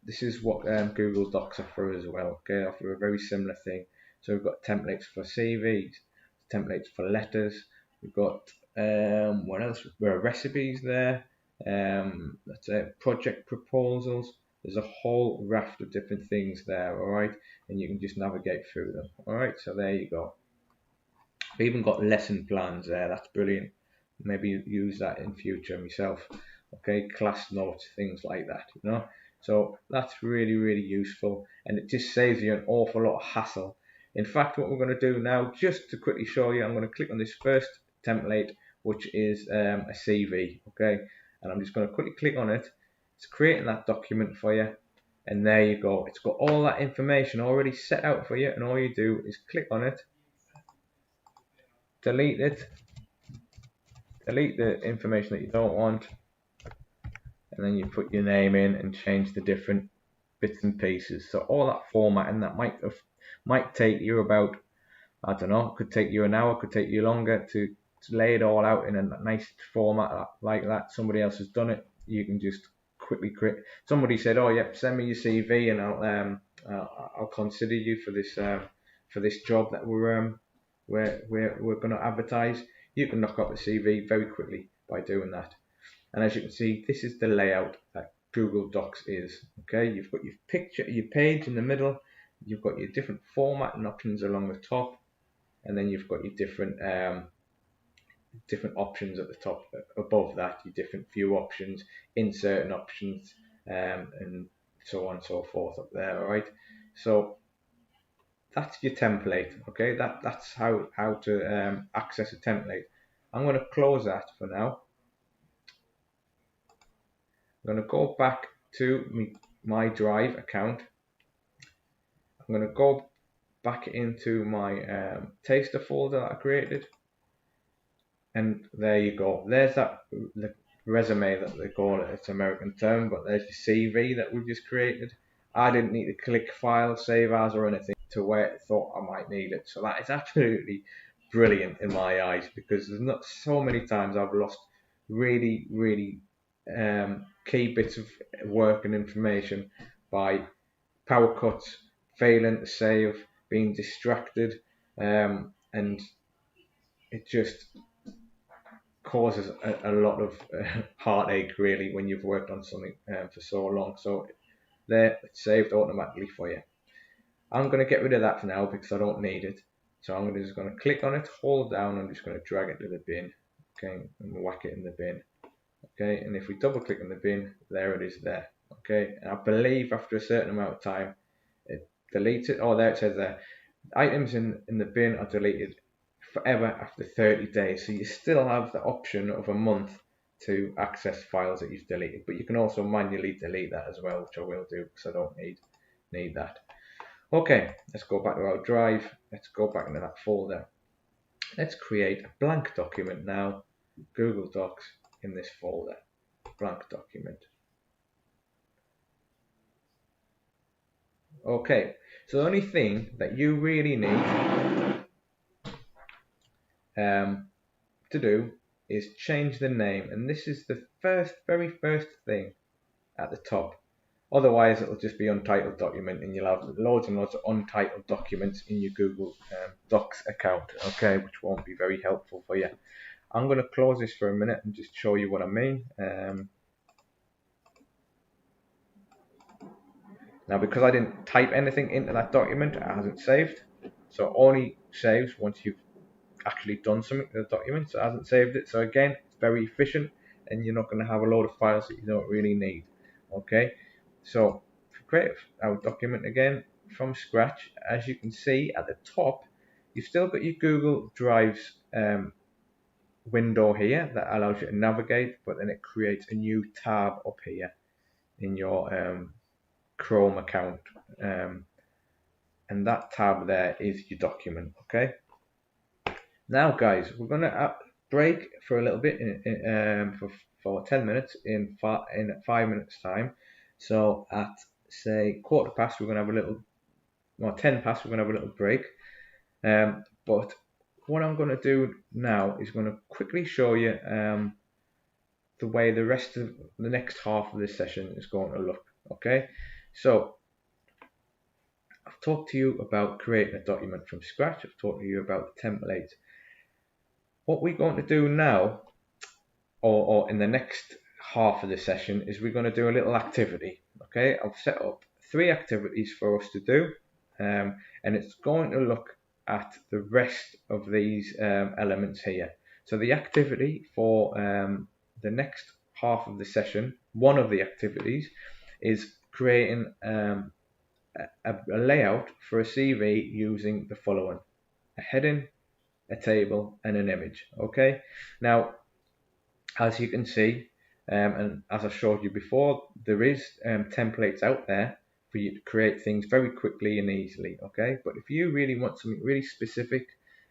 This is what Google Docs offer as well. Okay, offer a very similar thing. So we've got templates for CVs, templates for letters. We've got what else? There are recipes there. That's project proposals. There's a whole raft of different things there. All right, and you can just navigate through them. All right, so there you go. I've even got lesson plans there. That's brilliant. Maybe use that in future myself. Okay, class notes, things like that. So that's really, really useful, and it just saves you an awful lot of hassle. In fact, what we're going to do now, just to quickly show you, I'm going to click on this first template, which is a CV. Okay, and I'm just going to quickly click on it. It's creating that document for you, and there you go. It's got all that information already set out for you, and all you do is click on it, delete it, delete the information that you don't want, and then you put your name in and change the different bits and pieces. So all that formatting that might take you about, I don't know, it could take you an hour, could take you longer to lay it all out in a nice format like that. Somebody else has done it. You can just quickly create. Somebody said, "Oh, yep, send me your CV and I'll consider you for this job that we're going to advertise." You can knock out the CV very quickly by doing that. And as you can see, this is the layout that Google Docs is. Okay, you've got your picture, your page in the middle. You've got your different formatting options along the top, and then you've got your different options at the top. Above that, your different view options, inserting options, and so on and so forth up there. All right. So that's your template. Okay, that's how to access a template. I'm going to close that for now. I'm going to go back to my Drive account. I'm going to go back into my taster folder that I created, and there you go. There's the resume that they call it. It's an American term, but there's the CV that we've just created. I didn't need to click File, Save As, or anything to where it thought I might need it. So that is absolutely brilliant in my eyes, because there's not so many times I've lost really, really key bits of work and information by power cuts, failing to save, being distracted, and it just causes a lot of heartache really when you've worked on something for so long. So there, it's saved automatically for you. I'm going to get rid of that for now because I don't need it. So I'm just going to click on it, hold down, I'm just going to drag it to the bin. Okay, and whack it in the bin. Okay, and if we double click on the bin, there it is there. Okay, and I believe after a certain amount of time it deletes it. Oh, there it says there, Items in the bin are deleted forever after 30 days, so you still have the option of a month to access files that you've deleted, but you can also manually delete that as well, which I will do because I don't need that. Okay, let's go back to our drive. Let's go back into that folder. Let's create a blank document now. Google Docs in this folder. Blank document. Okay, so the only thing that you really need to do is change the name, and this is the very first thing at the top. Otherwise, it'll just be untitled document, and you'll have loads and loads of untitled documents in your Google Docs account, okay, which won't be very helpful for you. I'm going to close this for a minute and just show you what I mean. Now, because I didn't type anything into that document, it hasn't saved. So it only saves once you've actually done something to the document, so it hasn't saved it. So again, it's very efficient, and you're not going to have a load of files that you don't really need. Okay, so to create our document again from scratch, as you can see at the top, you've still got your Google Drive's window here that allows you to navigate, but then it creates a new tab up here in your Chrome account, and that tab there is your document. Okay, now guys, we're going to break for a little bit for 10 minutes in 5 minutes time. So at say 1:15 we're going to have a little, well 10 past we're going to have a little break, but what I'm going to do now is going to quickly show you the way the rest of the next half of this session is going to look. Okay, so I've talked to you about creating a document from scratch. I've talked to you about the templates. What we're going to do now, or in the next half of the session, is we're going to do a little activity. Okay, I've set up 3 activities for us to do, and it's going to look at the rest of these elements here. So the activity for the next half of the session, one of the activities, is creating a layout for a CV using the following: a heading, a table, and an image. Okay, now as you can see, and as I showed you before, there is templates out there for you to create things very quickly and easily. Okay, but if you really want something really specific,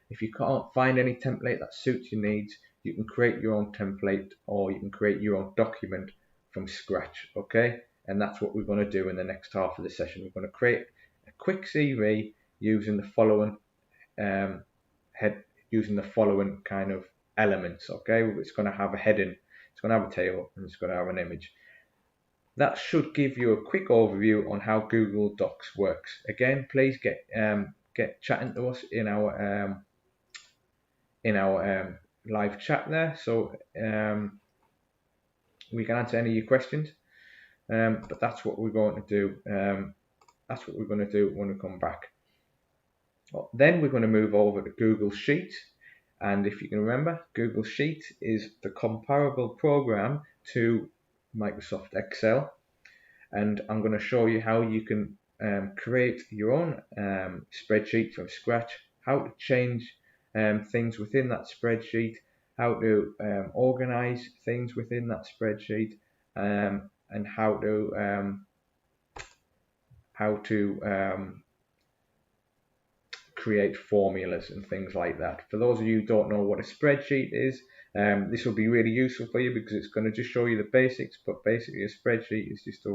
if you can't find any template that suits your needs, you can create your own template, or you can create your own document from scratch. Okay, and that's what we're going to do in the next half of the session. We're going to create a quick CV using the following using the following kind of elements. Okay, it's going to have a heading, it's going to have a table, and it's going to have an image. That should give you a quick overview on how Google Docs works. Again, please get chatting to us in our live chat there, so we can answer any of your questions. But that's what we're going to do. That's what we're going to do when we come back. Then we're going to move over to Google Sheets. And if you can remember, Google Sheets is the comparable program to Microsoft Excel. And I'm going to show you how you can create your own spreadsheet from scratch, how to change things within that spreadsheet, how to organize things within that spreadsheet, and how to create formulas and things like that. For those of you who don't know what a spreadsheet is, this will be really useful for you because it's going to just show you the basics. But basically, a spreadsheet is just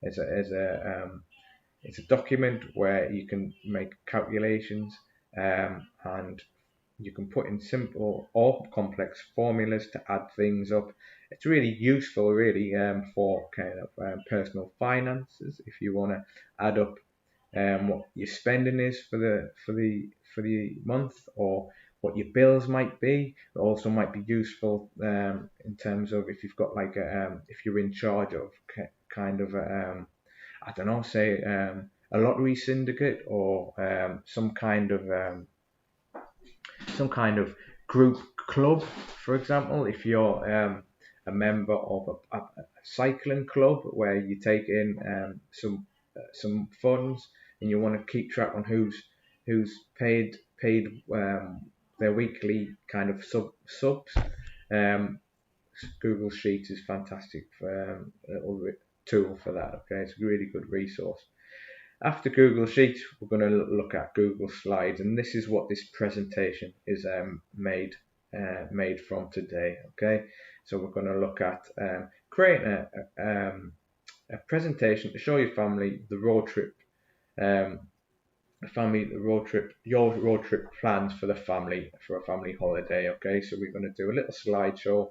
it's a document where you can make calculations, and you can put in simple or complex formulas to add things up. It's really useful, really, for kind of personal finances. If you want to add up what your spending is for the month, or what your bills might be. It also might be useful in terms of if you've got like if you're in charge of kind of I don't know, say a lottery syndicate, or some kind of group club, for example. If you're a member of a cycling club where you take in some funds, and you want to keep track on who's who's paid their weekly kind of subs. Google Sheets is fantastic for a little tool for that. Okay, it's a really good resource. After Google Sheets, we're going to look at Google Slides, and this is what this presentation is made from today. Okay, so we're going to look at creating a presentation to show your family the road trip, your road trip plans for the family for a family holiday. Okay, so we're going to do a little slideshow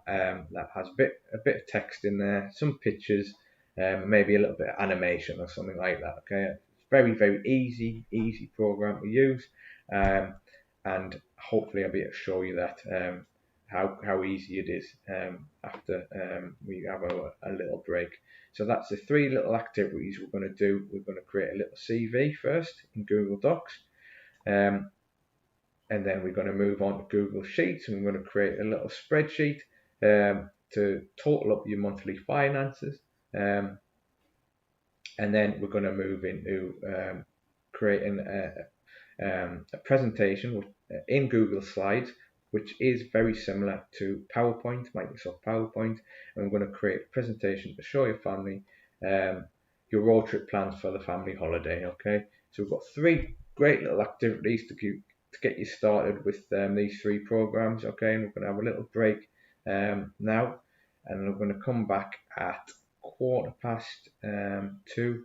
that has a bit of text in there, some pictures, maybe a little bit of animation or something like that. Okay, it's very easy program to use, and hopefully I'll be able to show you that how easy it is after we have a little break. So that's the 3 little activities we're going to do. We're going to create a little CV first in Google Docs. And then we're going to move on to Google Sheets, and we're going to create a little spreadsheet to total up your monthly finances. And then we're going to move into creating a presentation in Google Slides, which is very similar to PowerPoint, Microsoft PowerPoint. And we're going to create a presentation to show your family your road trip plans for the family holiday. Okay, so we've got 3 great little activities to get you started with these 3 programs. Okay, and we're going to have a little break now, and we're going to come back at 2:15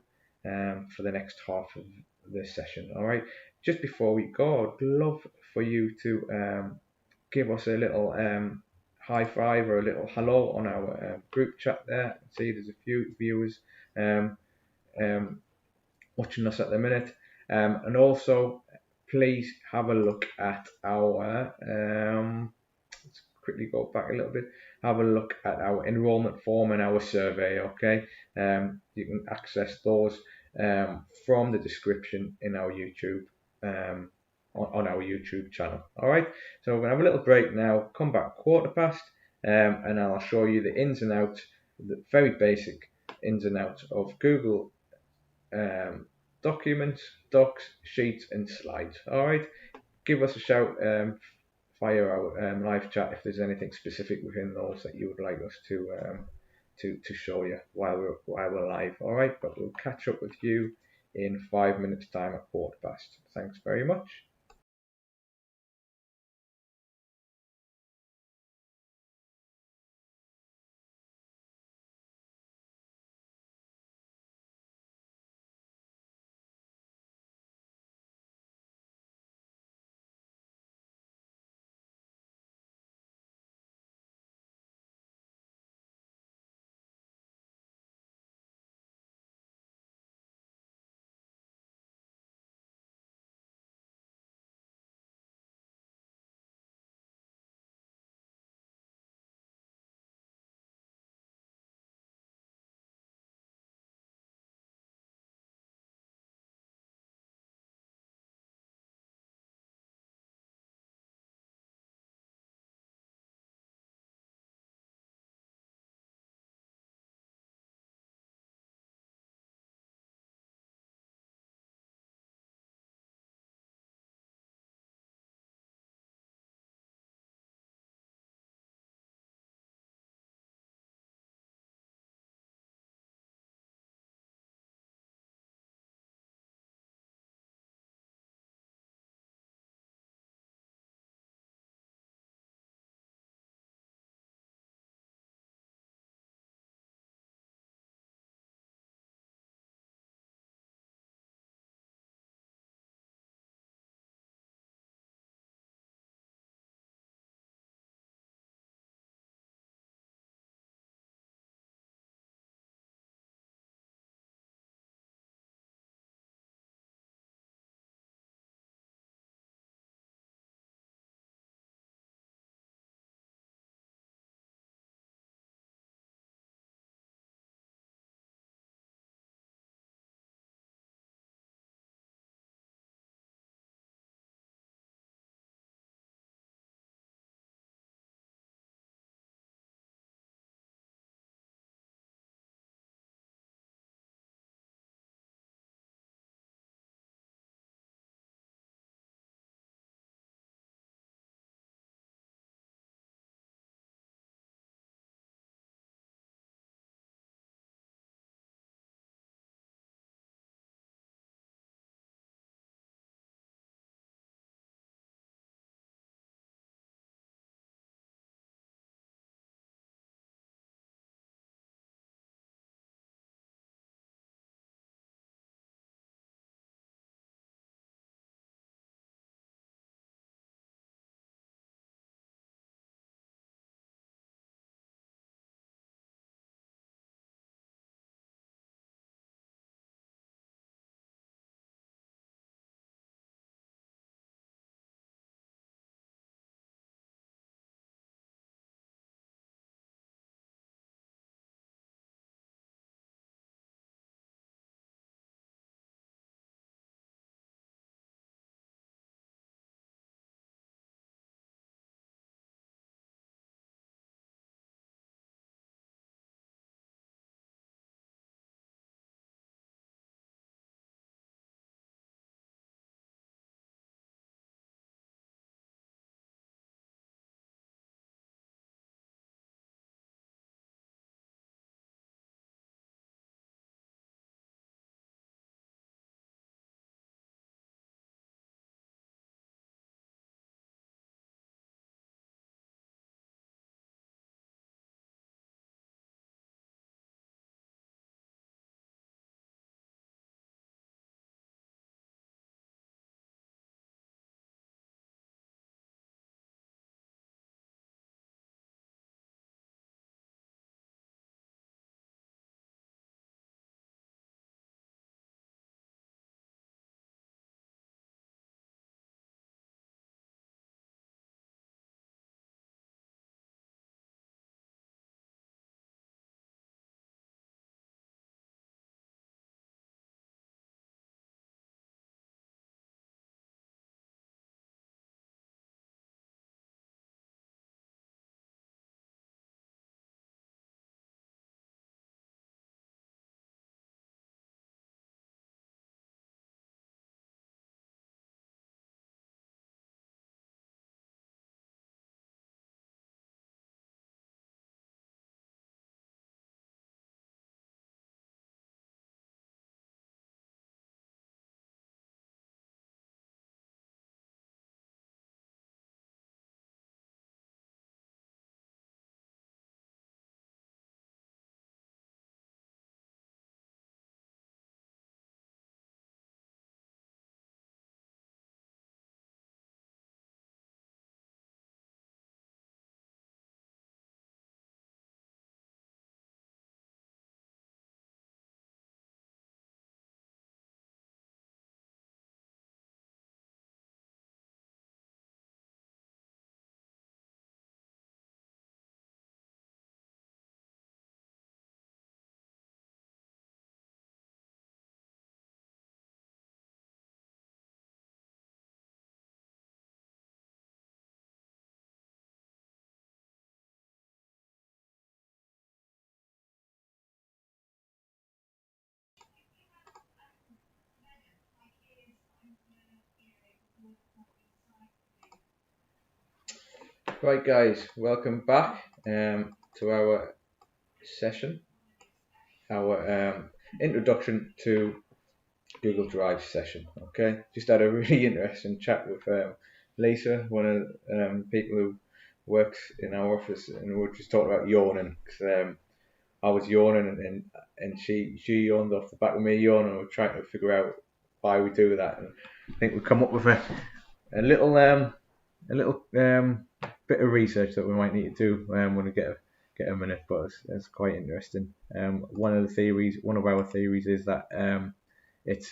for the next half of this session. All right, just before we go, I'd love for you to give us a little high five or a little hello on our group chat there. I see there's a few viewers watching us at the minute, and also please have a look at our let's quickly go back a little bit, have a look at our enrollment form and our survey. Okay, you can access those from the description in our YouTube on our YouTube channel. All right, so we're gonna have a little break now, come back 2:15, and I'll show you the ins and outs, the very basic ins and outs of Google documents, docs, sheets, and slides. All right, give us a shout via our live chat if there's anything specific within those that you would like us to show you while we're live. All right, but we'll catch up with you in 5 minutes time at 2:15. Thanks very much. Right guys, welcome back to our session, our introduction to Google Drive session. Okay, just had a really interesting chat with Lisa, one of the people who works in our office, and we were just talking about yawning, because I was yawning and she yawned off the back of me yawning, and we were trying to figure out why we do that, and I think we come up with a little bit of research that we might need to do when we get a minute, but it's quite interesting. One of our theories is that it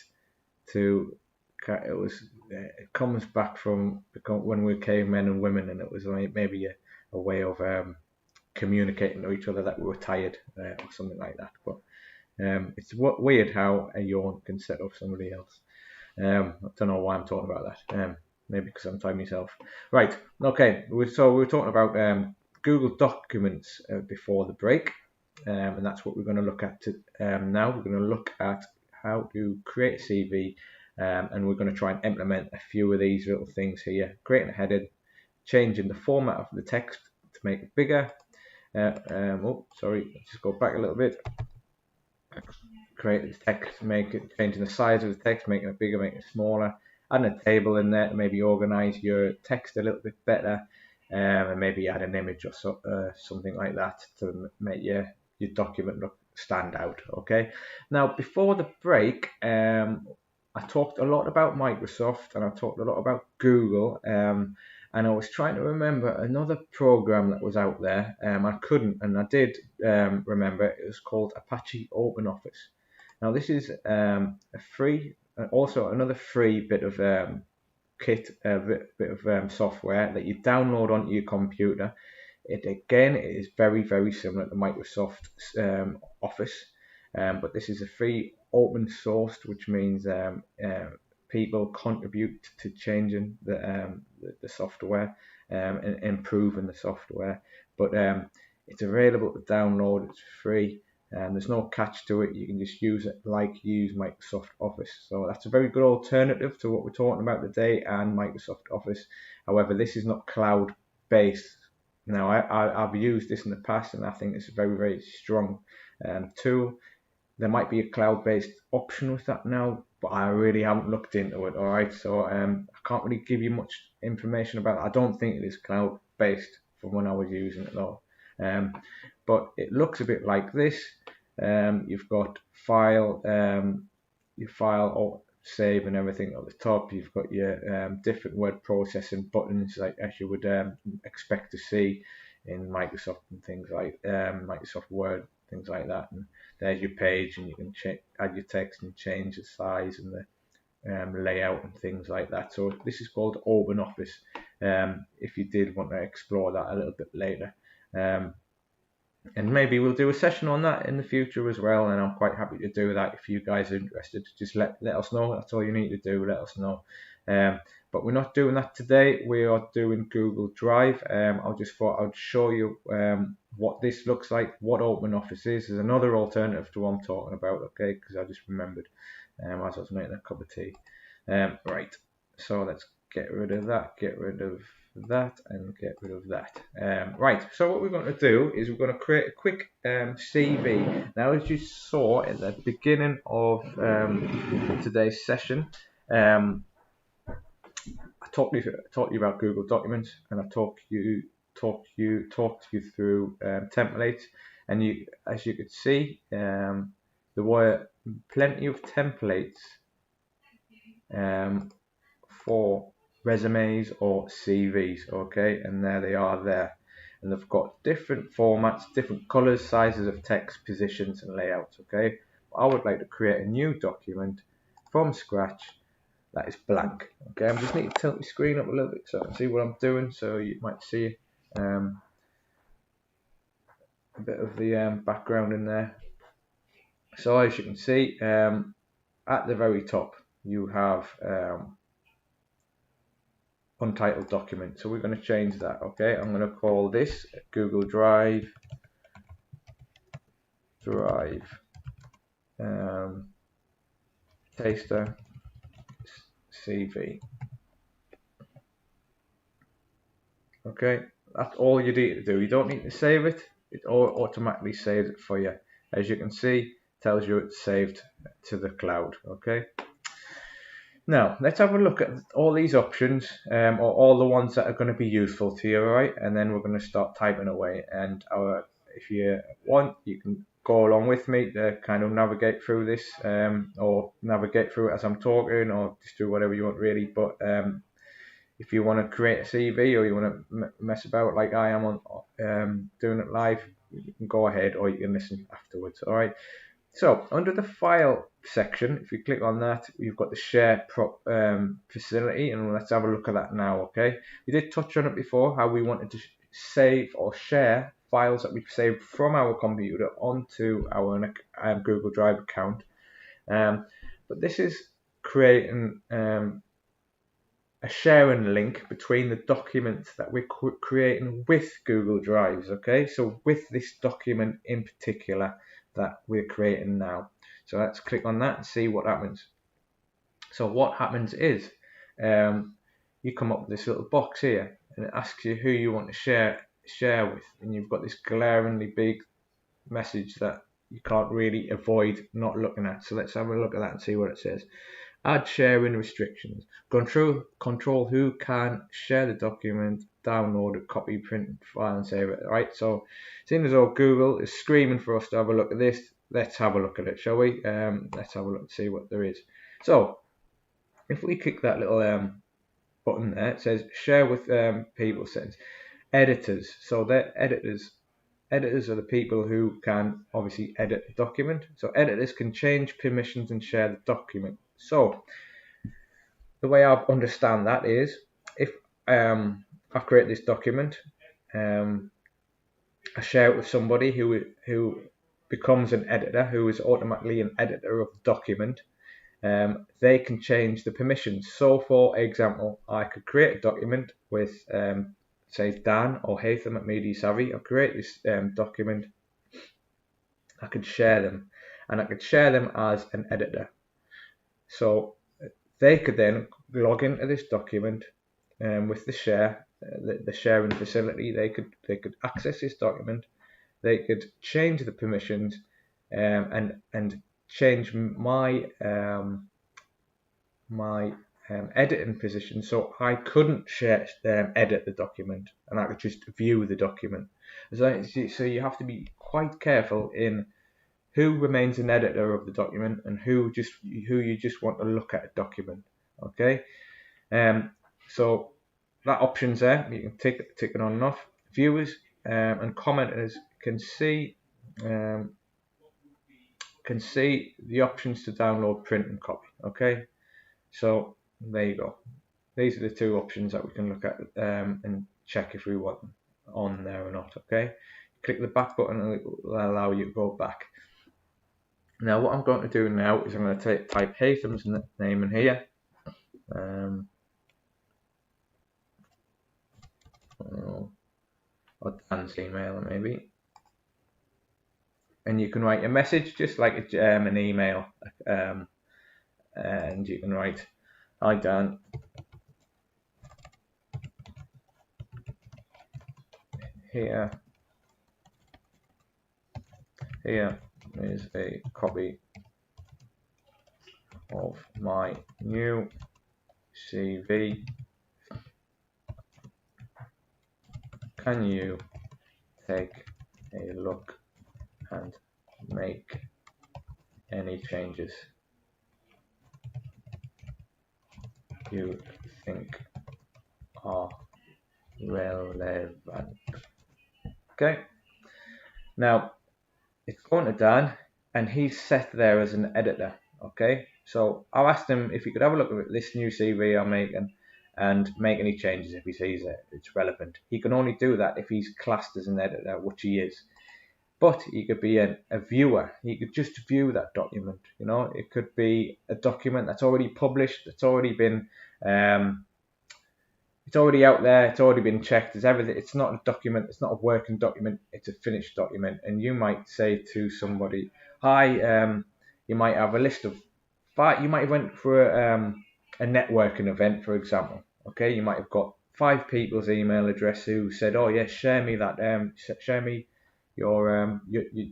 comes back from when we were cavemen and women, and it was like maybe a way of communicating to each other that we were tired or something like that. But it's weird how a yawn can set off somebody else. I don't know why I'm talking about that. Maybe because I'm tired myself. Right, okay, so we were talking about Google Documents before the break, and that's what we're going to look at now. We're going to look at how to create a CV, and we're going to try and implement a few of these little things here. Creating a header, changing the format of the text to make it bigger. Let's just go back a little bit. Create the text, changing the size of the text, making it bigger, making it smaller. Add a table in there to maybe organize your text a little bit better, and maybe add an image or something like that to make your document stand out. Okay. Now, before the break, I talked a lot about Microsoft and I talked a lot about Google, and I was trying to remember another program that was out there. I couldn't, and I did remember it was called Apache OpenOffice. Now, this is a free. Also, another free bit of bit of software that you download onto your computer. It is very, very similar to Microsoft Office, but this is a free open source, which means people contribute to changing the software and improving the software. But it's available to download. It's free. There's no catch to it. You can just use it like you use Microsoft Office. So that's a very good alternative to what we're talking about today and Microsoft Office. However, this is not cloud-based. Now, I've used this in the past, and I think it's a very, very strong tool. There might be a cloud-based option with that now, but I really haven't looked into it. All right, so I can't really give you much information about it. I don't think it is cloud-based from when I was using it though. But it looks a bit like this. You've got file, your file or save and everything at the top. You've got your different word processing buttons, like as you would expect to see in Microsoft and things like Microsoft Word, things like that. And there's your page, and you can add your text and change the size and the layout and things like that. So this is called OpenOffice. If you did want to explore that a little bit later. And maybe we'll do a session on that in the future as well, and I'm quite happy to do that. If you guys are interested, just let us know. That's all you need to do, let us know. But we're not doing that today. We are doing Google Drive. I just thought I'd show you what this looks like, what OpenOffice is. There's another alternative to what I'm talking about, okay, because I just remembered as I was making a cup of tea. Right, so let's get rid of that, get rid of that, and get rid of that. Right, so what we're going to do is we're going to create a quick CV. Now, as you saw at the beginning of today's session, I talked to you about Google Documents, and I talked you through templates, and as you could see, there were plenty of templates for resumes or CVs, okay, and there they are there, and they've got different formats, different colors, sizes of text, positions and layouts, okay. I would like to create a new document from scratch that is blank, okay. I just need to tilt my screen up a little bit so I can see what I'm doing, so you might see a bit of the background in there. So as you can see, at the very top you have untitled document, so we're going to change that, okay. I'm going to call this Google Drive taster CV, okay. that's all you need to do. You don't need to save it. It automatically saves it for you. As you can see, it tells you it's saved to the cloud. Okay. Now let's have a look at all these options, or all the ones that are going to be useful to you, alright? And then we're going to start typing away. And if you want, you can go along with me to kind of navigate through this, or navigate through it as I'm talking, or just do whatever you want really. But if you want to create a CV, or you want to mess about like I am on doing it live, you can go ahead, or you can listen afterwards. Alright. So under the file section, if you click on that, you've got the share facility, and let's have a look at that now. Okay, we did touch on it before, how we wanted to save or share files that we've saved from our computer onto our Google Drive account. But this is creating a sharing link between the documents that we're creating with Google Drives. Okay, so with this document in particular that we're creating now. So let's click on that and see what happens. So what happens is you come up with this little box here, and it asks you who you want to share with, and you've got this glaringly big message that you can't really avoid not looking at. So let's have a look at that and see what it says. Add sharing restrictions. Control who can share the document, download it, copy, print, file, and save it. Right. So seeing as though Google is screaming for us to have a look at this, let's have a look at it, shall we? Let's have a look and see what there is. So if we click that little button there, it says share with people. Says editors. So they're editors. Editors are the people who can obviously edit the document. So editors can change permissions and share the document. So the way I understand that is, if I've created this document, I share it with somebody who becomes an editor, who is automatically an editor of the document. They can change the permissions. So for example, I could create a document with say Dan or Hatham at Media Savvy. I'll create this document. I could share them, and I could share them as an editor. So they could then log into this document with the sharing facility. They could access this document. They could change the permissions and change my editing position, so I couldn't edit the document, and I could just view the document. So you have to be quite careful in who remains an editor of the document and who you just want to look at a document. Okay, so that option's there. You can tick it on and off. Viewers and commenters can see the options to download, print, and copy. Okay, so there you go. These are the two options that we can look at and check if we want them on there or not. Okay, click the back button and it will allow you to go back. Now what I'm going to do now is I'm going to type Hatham's name in here. Or Dan's email maybe. And you can write a message just like an email. And you can write, "Hi Dan, here is a copy of my new CV. Can you take a look and make any changes you think are relevant?" Okay, now it's going to Dan, and he's set there as an editor. Okay, so I've asked him if he could have a look at this new CV I'm making and make any changes if he sees it's relevant. He can only do that if he's classed as an editor, which he is. But he could be a viewer. He could just view that document. You know, it could be a document that's already published. It's already been, it's already out there. It's already been checked. It's everything. It's not a document. It's not a working document. It's a finished document. And you might say to somebody, "Hi." You might have a list of 5. You might have went for a networking event, for example. Okay, you might have got 5 people's email address who said, oh yes, share me that, share me your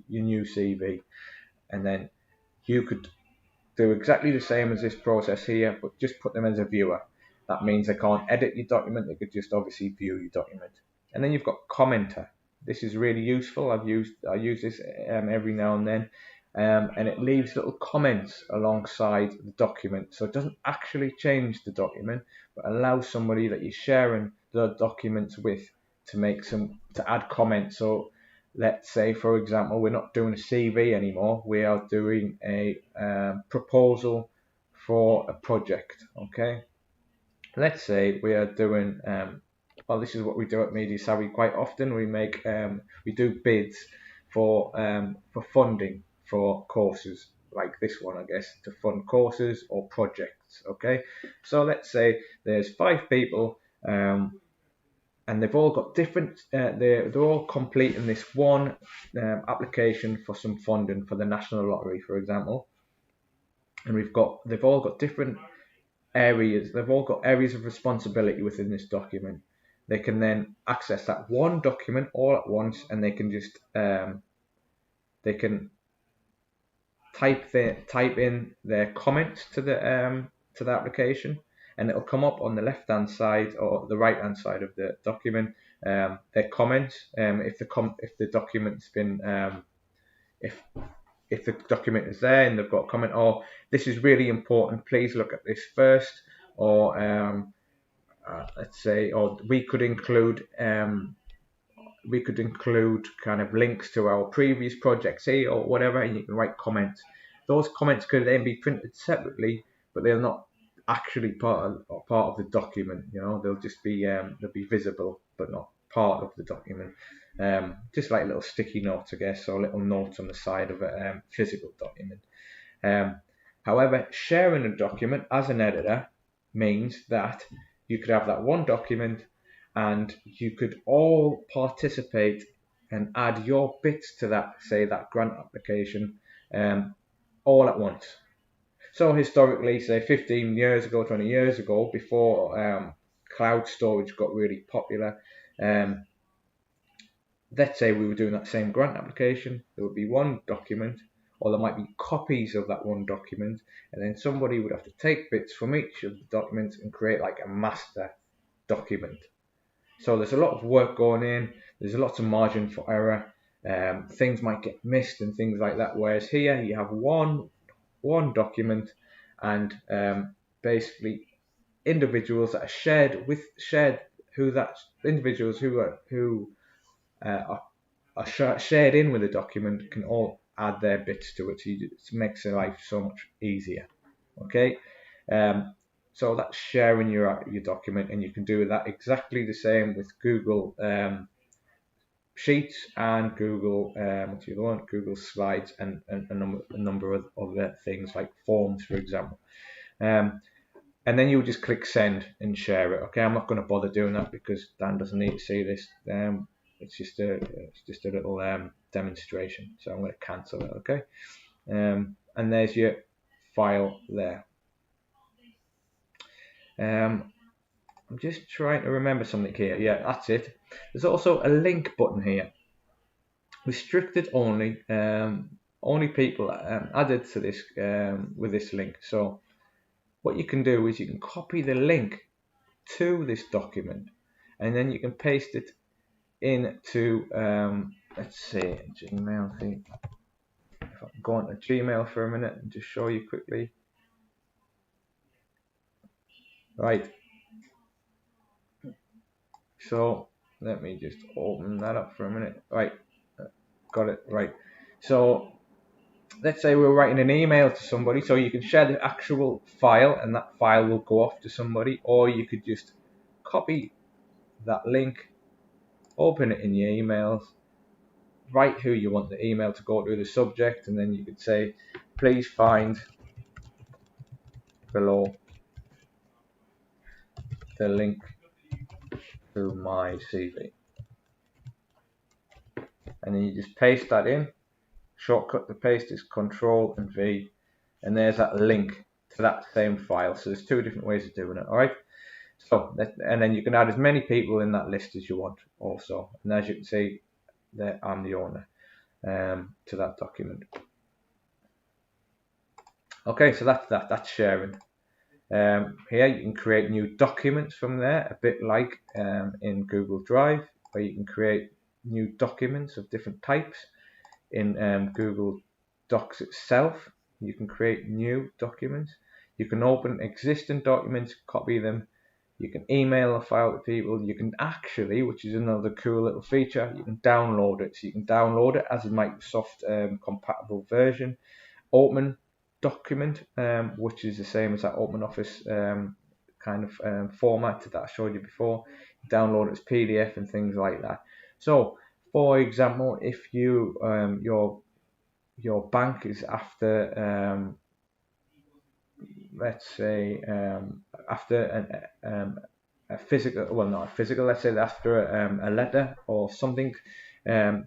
new CV, and then you could do exactly the same as this process here, but just put them as a viewer. That means they can't edit your document, they could just obviously view your document. And then you've got commenter. This is really useful. I use this every now and then, and it leaves little comments alongside the document, so it doesn't actually change the document, but allows somebody that you're sharing the documents with to add comments. So let's say, for example, we're not doing a CV anymore, we are doing a proposal for a project. Okay, let's say we are doing well, this is what we do at Media Savvy quite often. We do bids for funding for courses like this one, I guess, to fund courses or projects. Okay, so let's say there's 5 people, and they've all got different. They're all completing this one application for some funding for the National Lottery, for example, and they've all got different areas. They've all got areas of responsibility within this document. They can then access that one document all at once, and they can just they can type in their comments to the application, and it'll come up on the left hand side or the right hand side of the document, their comments, if the document's been if the document is there and they've got a comment, oh, this is really important, please look at this first, or let's say, or we could include kind of links to our previous projects here or whatever, and you can write comments. Those comments could then be printed separately, but they're not actually part of the document. They'll just be visible but not part of the document. Just like little sticky notes, I guess, or little notes on the side of a physical document. However, sharing a document as an editor means that you could have that one document and you could all participate and add your bits to that, say that grant application, all at once. So historically, say 15 years ago, 20 years ago, before cloud storage got really popular, let's say we were doing that same grant application, there would be one document, or there might be copies of that one document, and then somebody would have to take bits from each of the documents and create like a master document. So there's a lot of work going in, there's lots of margin for error, things might get missed and things like that, whereas here you have one document, and basically individuals that are individuals who are shared in with the document can all add their bits to it. So it makes their life so much easier. Okay, so that's sharing your document, and you can do that exactly the same with Google Sheets and Google Google Slides, and a number of other things like forms, for example. And then you'll just click send and share it. Okay, I'm not going to bother doing that because Dan doesn't need to see this. It's just a little demonstration, so I'm going to cancel it. Okay, and there's your file there. I'm just trying to remember something here. Yeah, that's it. There's also a link button here. Restricted only. Only people added to this with this link. So what you can do is you can copy the link to this document, and then you can paste it into let's see, Gmail thing. If I can go on to Gmail for a minute and just show you quickly. Right. So let me just open that up for a minute. Right. Got it. Right. So let's say we're writing an email to somebody, so you can share the actual file and that file will go off to somebody, or you could just copy that link, open it in your emails, write who you want the email to go to, the subject, and then you could say, please find below the link to my CV. And then you just paste that in. Shortcut to paste is Control and V, and there's that link to that same file. So there's 2 different ways of doing it. Alright, So, and then you can add as many people in that list as you want also. And as you can see, there I'm the owner to that document. Okay, so that's sharing. Here you can create new documents from there, a bit like in Google Drive, where you can create new documents of different types. In Google Docs itself, you can create new documents. You can open existing documents, copy them. You can email a file to people. You can actually, which is another cool little feature, you can download it. So you can download it as a Microsoft compatible version. Open document, which is the same as that Open Office kind of format that I showed you before. Download it as PDF and things like that. So, for example, if you your bank is after let's say after a physical, well, not a physical, let's say after a letter or something to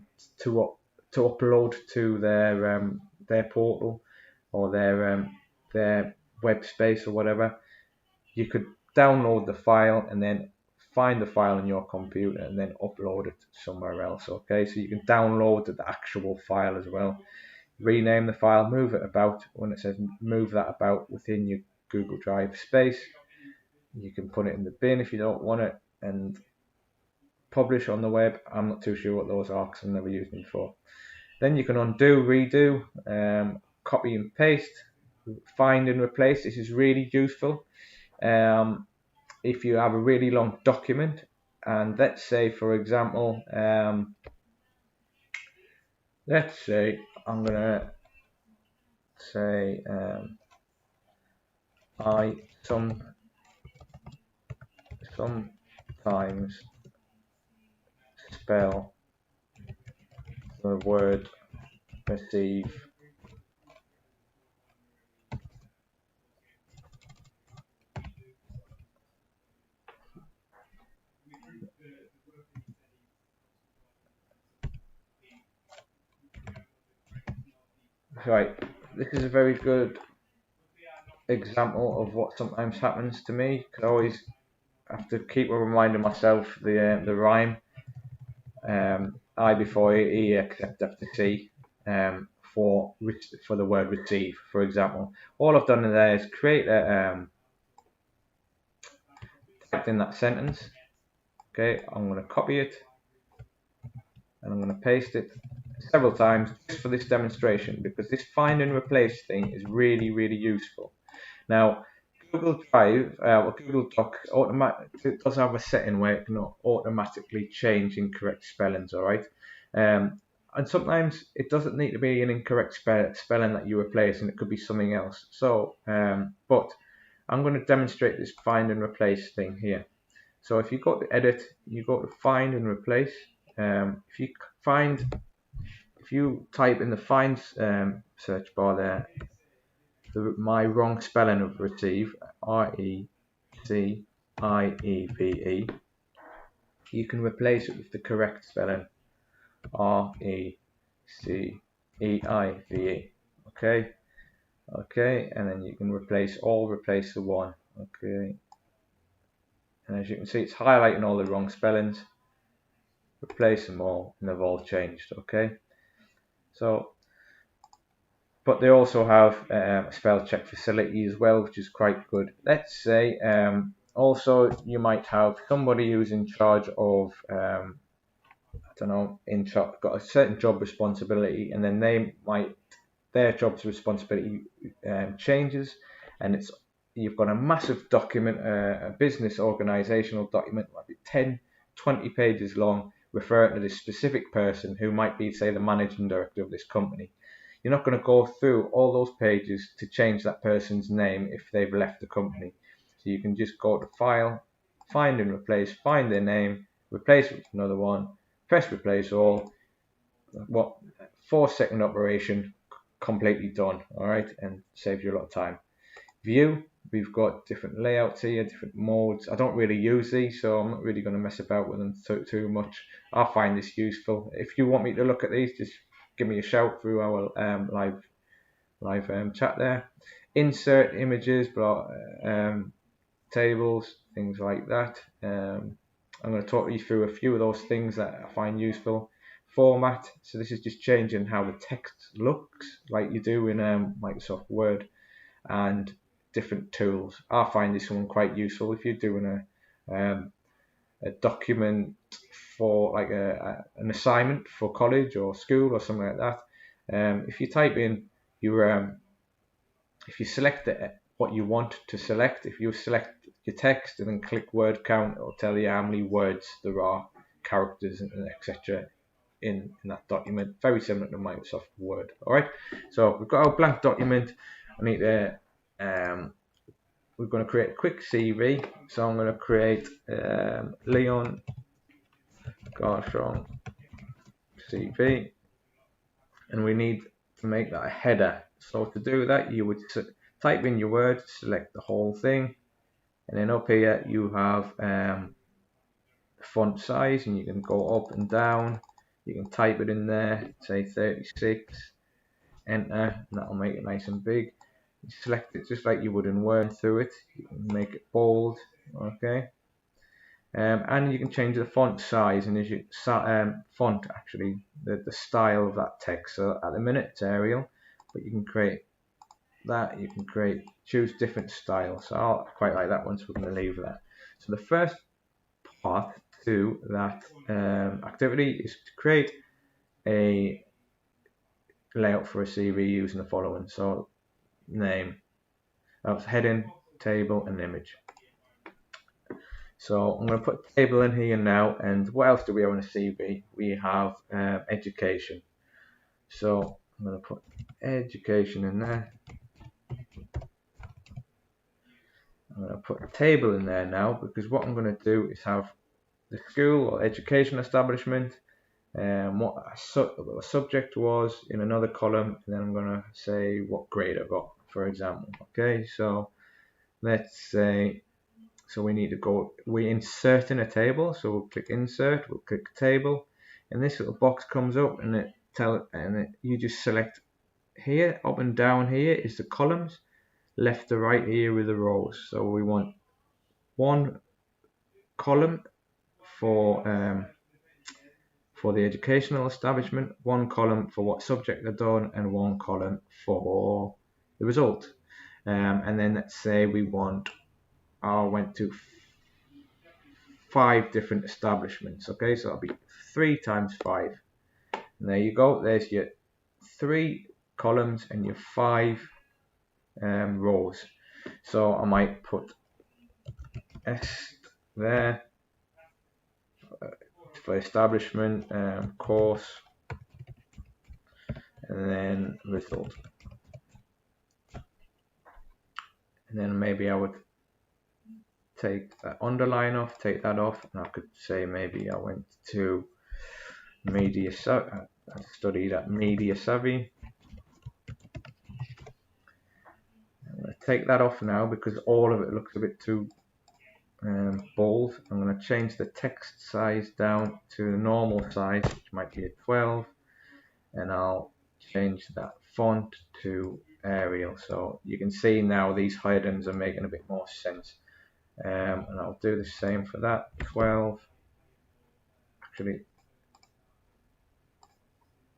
upload to their portal or their web space or whatever, you could download the file and then find the file on your computer and then upload it somewhere else. Okay, so you can download the actual file as well. Rename the file, move it about. When it says move that about within your Google Drive space, you can put it in the bin if you don't want it, and publish on the web. I'm not too sure what those are because I've never used them before. Then you can undo, redo, copy and paste, find and replace. This is really useful if you have a really long document, and let's say, for example, let's say I'm gonna say I sometimes spell the word receive right. This is a very good example of what sometimes happens to me. I always have to keep reminding myself the rhyme. I before E except after C for the word receive, for example. All I've done there is create a typed in that sentence. Okay, I'm going to copy it and I'm going to paste it several times just for this demonstration, because this find and replace thing is really, really useful. Now, Google Drive or Google Docs it does have a setting where it can automatically change incorrect spellings. All right, and sometimes it doesn't need to be an incorrect spelling that you replace, and it could be something else. So, but I'm going to demonstrate this find and replace thing here. So if you go to edit, you go to find and replace. If you type in the find search bar there, my wrong spelling of receive, RECIEVE, you can replace it with the correct spelling, RECEIVE. Okay, and then you can replace the one. Okay, and as you can see, it's highlighting all the wrong spellings. Replace them all, and they've all changed. Okay, so. But they also have a spell check facility as well, which is quite good. Let's say also you might have somebody who's in charge of I don't know, got a certain job responsibility, and then their job's responsibility changes, and you've got a massive document, a business organizational document, might be 10, 20 pages long, referring to this specific person who might be, say, the managing director of this company. You're not going to go through all those pages to change that person's name if they've left the company. So you can just go to File, Find and Replace, find their name, replace it with another one, press Replace All. 4-second operation, completely done. All right, and saves you a lot of time. View, we've got different layouts here, different modes. I don't really use these, so I'm not really going to mess about with them too much. I find this useful. If you want me to look at these, just give me a shout through our live chat there. Insert images, but tables, things like that. I'm going to talk you through a few of those things that I find useful. Format, so this is just changing how the text looks like you do in Microsoft Word, and different tools. I find this one quite useful if you're doing a document for like an assignment for college or school or something like that. If you type in your if you select what you want to select, if you select your text and then click word count, it'll tell you how many words there are, characters, and etc. in that document. Very similar to Microsoft Word. All right. So we've got our blank document. I need to. We're going to create a quick CV. So I'm going to create Leon Garshon CV, and we need to make that a header. So to do that, you would type in your word, select the whole thing, and then up here you have font size, and you can go up and down. You can type it in there, say 36, enter, and that'll make it nice and big. You select it just like you would in Word through it. You can make it bold, okay. And you can change the font size and font actually, the style of that text. So at the minute it's Arial, but you can create that. You can choose different styles. So I quite like that one, so we're going to leave that. So the first part to that activity is to create a layout for a CV using the following. So name, heading, table, and image. So I'm going to put table in here now, and what else do we have in a CV? We have education. So I'm going to put education in there. I'm going to put a table in there now, because what I'm going to do is have the school or education establishment, what a subject was in another column, and then I'm going to say what grade I got, for example. Okay, so let's say, so we need to go, we insert in a table, so we'll click insert, we'll click table, and this little box comes up, and you just select here, up and down here is the columns, left to right here with the rows. So we want one column for the educational establishment, one column for what subject they've done, and one column for the result. And then let's say we want, I went to 5 different establishments. Okay, so that'll be 3 times 5. And there you go. There's your 3 columns and your 5 rows. So I might put est there for establishment, course, and then result. And then maybe I would take that underline off, take that off, and I could say maybe I went to media, I studied at Media Savvy. I'm going to take that off now because all of it looks a bit too bold. I'm going to change the text size down to the normal size, which might be a 12, and I'll change that font to Arial. So you can see now these headings are making a bit more sense. And I'll do the same for that, 12, actually,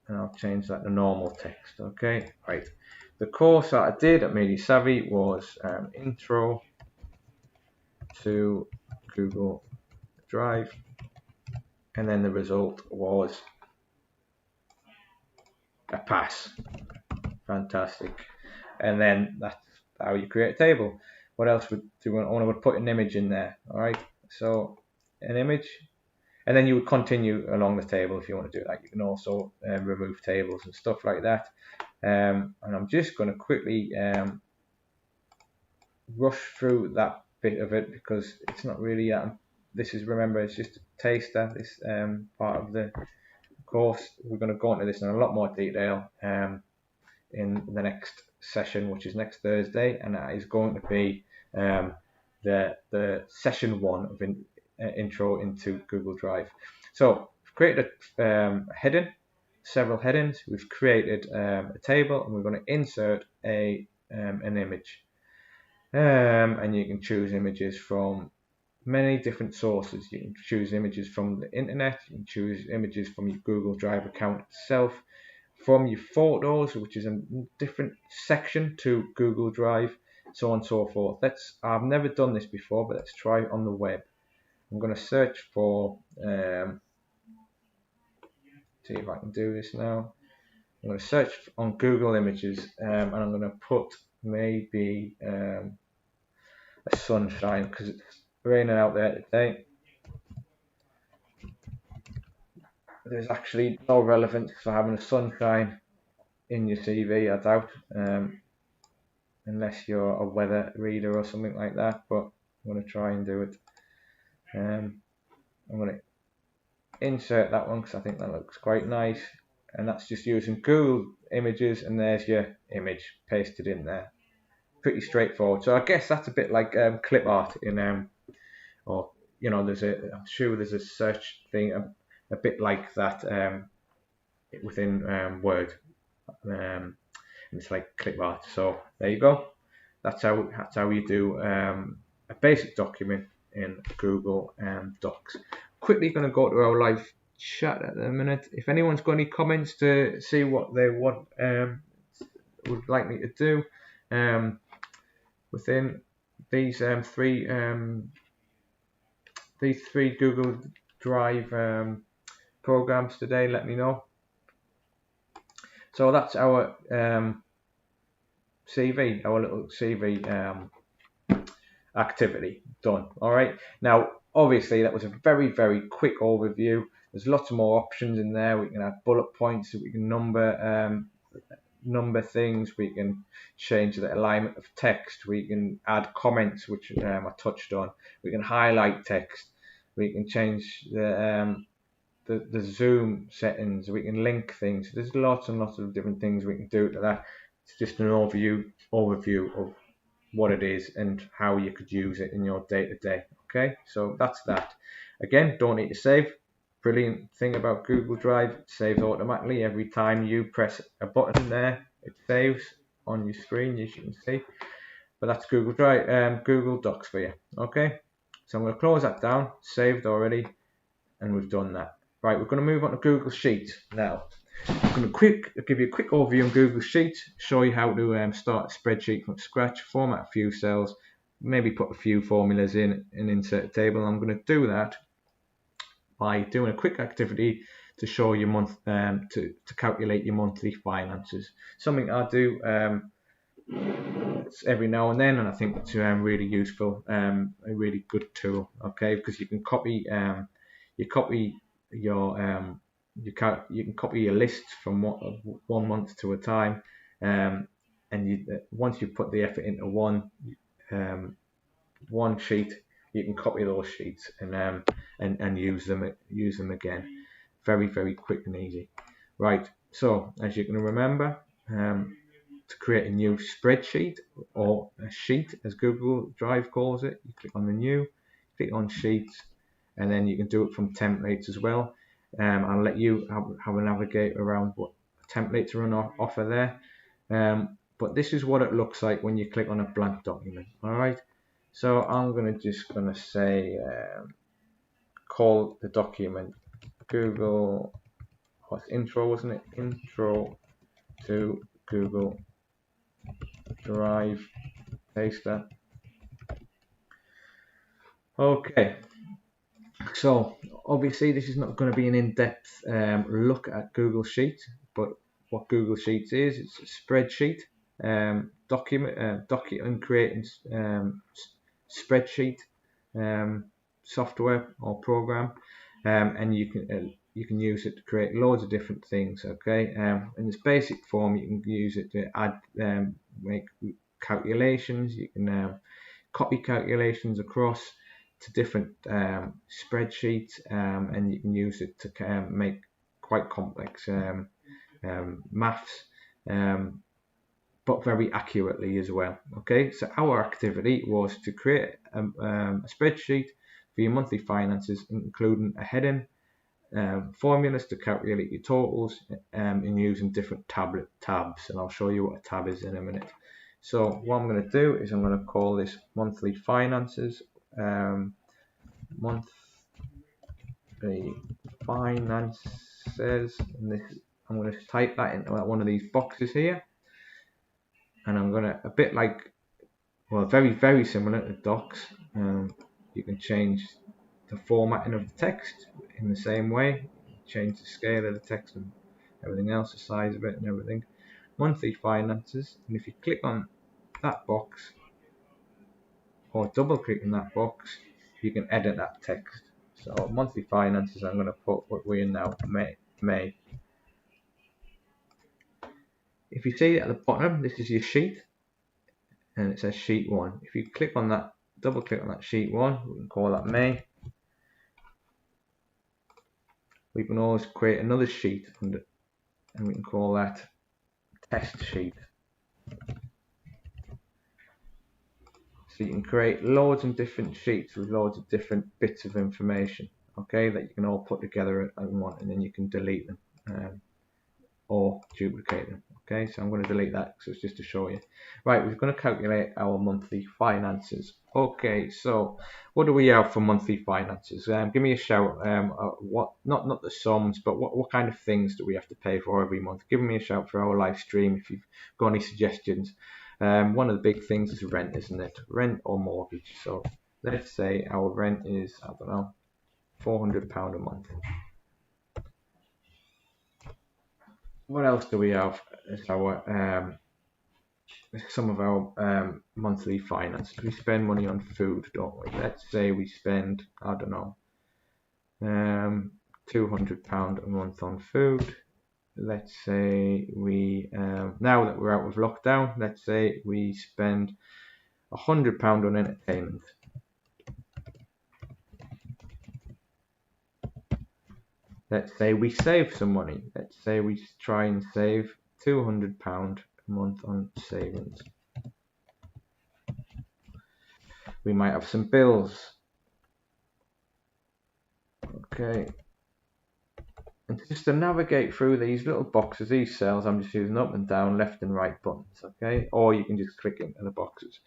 and I'll change that to normal text. Okay, right. The course that I did at Media Savvy was Intro to Google Drive, and then the result was a pass. Fantastic. And then that's how you create a table. What else would do? I want to put an image in there. All right, so an image, and then you would continue along the table if you want to do that. You can also remove tables and stuff like that. And I'm just going to quickly rush through that bit of it because it's not really this is, remember, it's just a taster, this part of the course. We're going to go into this in a lot more detail in the next session, which is next Thursday, and that is going to be the session 1 of intro into Google Drive. So we've created a heading, several headings, we've created a table, and we're going to insert an image. And you can choose images from many different sources. You can choose images from the internet, you can choose images from your Google Drive account itself, from your photos, which is a different section to Google Drive, so on and so forth. I've never done this before, but let's try it on the web. I'm going to search for, see if I can do this now. I'm going to search on Google Images, and I'm going to put maybe a sunshine, because it's raining out there today. There's actually no relevance for having a sunshine in your CV, I doubt, unless you're a weather reader or something like that, but I'm going to try and do it. I'm going to insert that one because I think that looks quite nice, and that's just using Google Images, and there's your image pasted in there. Pretty straightforward. So I guess that's a bit like clip art in or I'm sure there's a search thing a bit like that within Word, and it's like clip art. So there you go. That's how you do a basic document in Google Docs. Quickly going to go to our live chat at the minute. If anyone's got any comments to see what they would like me to do within these three Google Drive programs today, let me know. So that's our CV, our little CV activity done. All right. Now, obviously, that was a very, very quick overview. There's lots more options in there. We can add bullet points. We can number things. We can change the alignment of text. We can add comments, which I touched on. We can highlight text. We can change the zoom settings. We can link things. There's lots and lots of different things we can do to that. It's just an overview of what it is and how you could use it in your day-to-day. Okay, so that's that. Again, don't need to save. Brilliant thing about Google Drive, it saves automatically every time you press a button there. It saves on your screen, as you can see. But that's Google Drive, Google Docs for you. Okay, so I'm going to close that down. Saved already, and we've done that. Right, we're going to move on to Google Sheets now. I'm going to give you a quick overview on Google Sheets, show you how to start a spreadsheet from scratch, format a few cells, maybe put a few formulas in and insert a table. I'm going to do that by doing a quick activity to show your to calculate your monthly finances. Something I do every now and then, and I think it's really useful, a really good tool. Okay, because you can copy you can copy your lists from one month to a time, and once you put the effort into one sheet, you can copy those sheets and use them again. Very, very quick and easy. Right, so as you can remember, to create a new spreadsheet, or a sheet as Google Drive calls it, you click on the new, click on sheets, and then you can do it from templates as well. I'll let you have a navigate around what templates are on offer there. But this is what it looks like when you click on a blank document. All right. So I'm just gonna say call the document Google. What's intro, wasn't it? Intro to Google Drive. Paste that. Okay. So obviously this is not going to be an in-depth look at Google Sheets, but what Google Sheets is, it's a spreadsheet document creating spreadsheet software or program, and you can use it to create loads of different things. Okay, in its basic form, you can use it to add make calculations. You can copy calculations across to different spreadsheets, and you can use it to make quite complex maths, but very accurately as well. Okay, so our activity was to create a spreadsheet for your monthly finances, including a heading, formulas to calculate your totals, and using different tabs, and I'll show you what a tab is in a minute. So what I'm going to do is I'm going to call this monthly finances. Monthly finances, and this, I'm going to type that into one of these boxes here, and I'm going to, a bit like, well, very similar to docs. You can change the formatting of the text in the same way, change the scale of the text and everything else, the size of it and everything. Monthly finances, and if you click on that box or double click on that box, you can edit that text. So monthly finances, I'm going to put what we're in now, May. If you see at the bottom, this is your sheet, and it says sheet 1. If you click on that, double click on that sheet 1, we can call that May. We can always create another sheet and we can call that test sheet. So you can create loads of different sheets with loads of different bits of information, okay, that you can all put together in one, and then you can delete them or duplicate them. Okay, so I'm going to delete that because it's just to show you. Right, we're going to calculate our monthly finances. Okay, so what do we have for monthly finances? Give me a shout. What, not the sums, but what kind of things do we have to pay for every month? Give me a shout for our live stream if you've got any suggestions. One of the big things is rent, isn't it? Rent or mortgage. So let's say our rent is, I don't know, £400 a month. What else do we have as our some of our monthly finances? We spend money on food, don't we? Let's say we spend, I don't know, £200 a month on food. Let's say we, now that we're out of lockdown, let's say we spend £100 on entertainment. Let's say we save some money. Let's say we try and save £200 a month on savings. We might have some bills. Okay. And just to navigate through these little boxes, these cells, I'm just using up and down, left and right buttons, okay? Or you can just click into the boxes.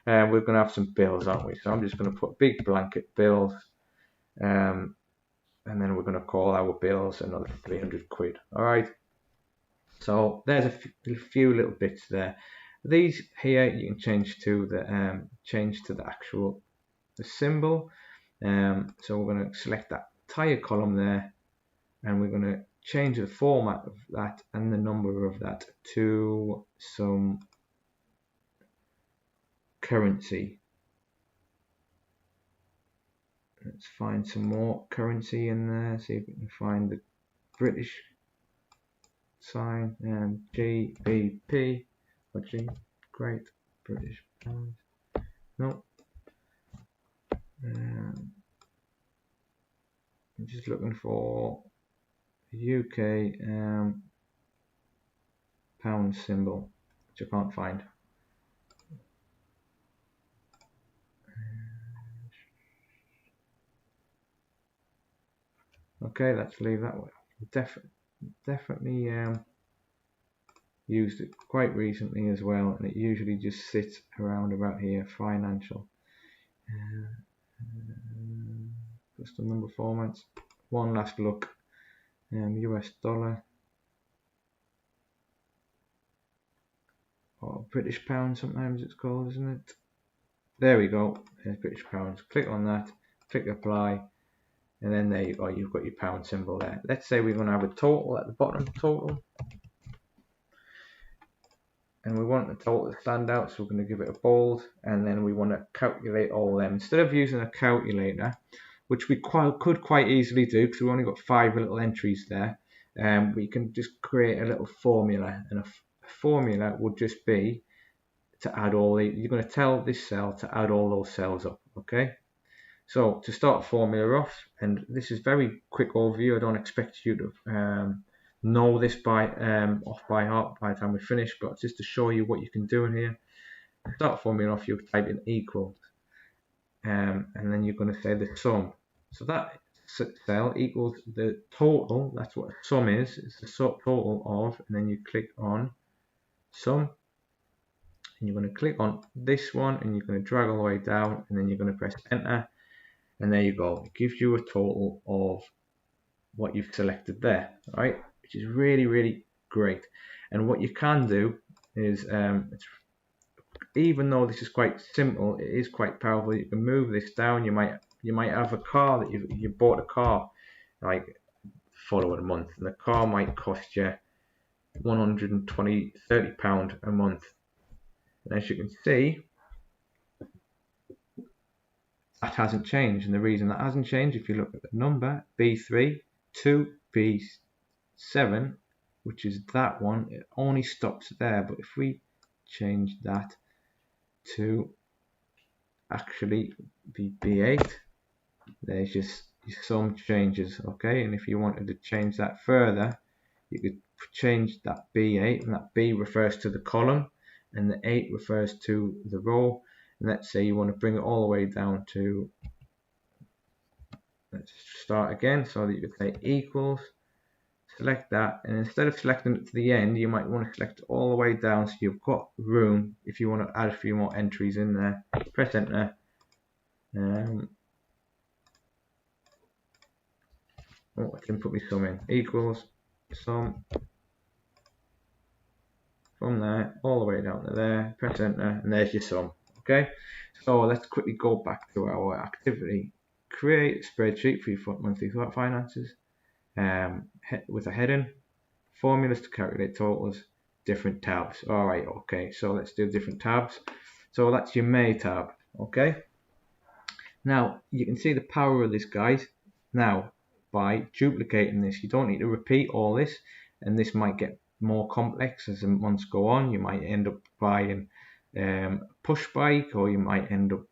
We're going to have some bills, aren't we? So I'm just going to put big blanket bills. And then we're going to call our bills another 300 quid. All right. So there's a few little bits there. These here you can change to the actual symbol. So we're going to select that entire column there, and we're going to change the format of that and the number of that to some currency. Let's find some more currency in there, see if we can find the British sign, and GBP or G, Great British Pounds. No. I'm just looking for the UK pound symbol, which I can't find. Okay, let's leave that one. Definitely used it quite recently as well, and it usually just sits around about here. Financial, custom number formats. One last look. US dollar or British pound, sometimes it's called, isn't it? There we go. There's British pounds. Click on that. Click apply. And then there you go, you've got your pound symbol there. Let's say we're going to have a total at the bottom, total. And we want the total to stand out, so we're going to give it a bold. And then we want to calculate all of them. Instead of using a calculator, which we could quite easily do, because we've only got 5 little entries there, we can just create a little formula. And a formula would just be to add all the, you're going to tell this cell to add all those cells up, okay? So to start formula off, and this is very quick overview, I don't expect you to know this off by heart by the time we finish, but just to show you what you can do in here. To start formula off, you type in equals, and then you're going to say the sum. So that cell equals the total, that's what a sum is, it's the total of, and then you click on sum, and you're going to click on this one, and you're going to drag all the way down, and then you're going to press enter, and there you go. It gives you a total of what you've selected there, right? Which is really great. And what you can do is, even though this is quite simple, it is quite powerful. You can move this down. You might have a car that you bought a car like following a month, and the car might cost you £130 a month. And as you can see, that hasn't changed. And the reason that hasn't changed, if you look at the number B3 to B7, which is that one, it only stops there. But if we change that to actually be B8, there's just some changes, okay? And if you wanted to change that further, you could change that B8, and that B refers to the column, and the 8 refers to the row. And let's say you want to bring it all the way down to, let's start again, so that you could say equals, select that, and instead of selecting it to the end, you might want to select it all the way down, so you've got room if you want to add a few more entries in there. Press enter. I can put my sum in, equals sum from there all the way down to there. Press enter, and there's your sum. Okay, so let's quickly go back to our activity. Create a spreadsheet for your monthly finances with a heading, formulas to calculate totals, different tabs. Alright, okay, so let's do different tabs. So that's your May tab. Okay, now you can see the power of this, guys. Now, by duplicating this, you don't need to repeat all this, and this might get more complex as the months go on. You might end up buying a push bike, or you might end up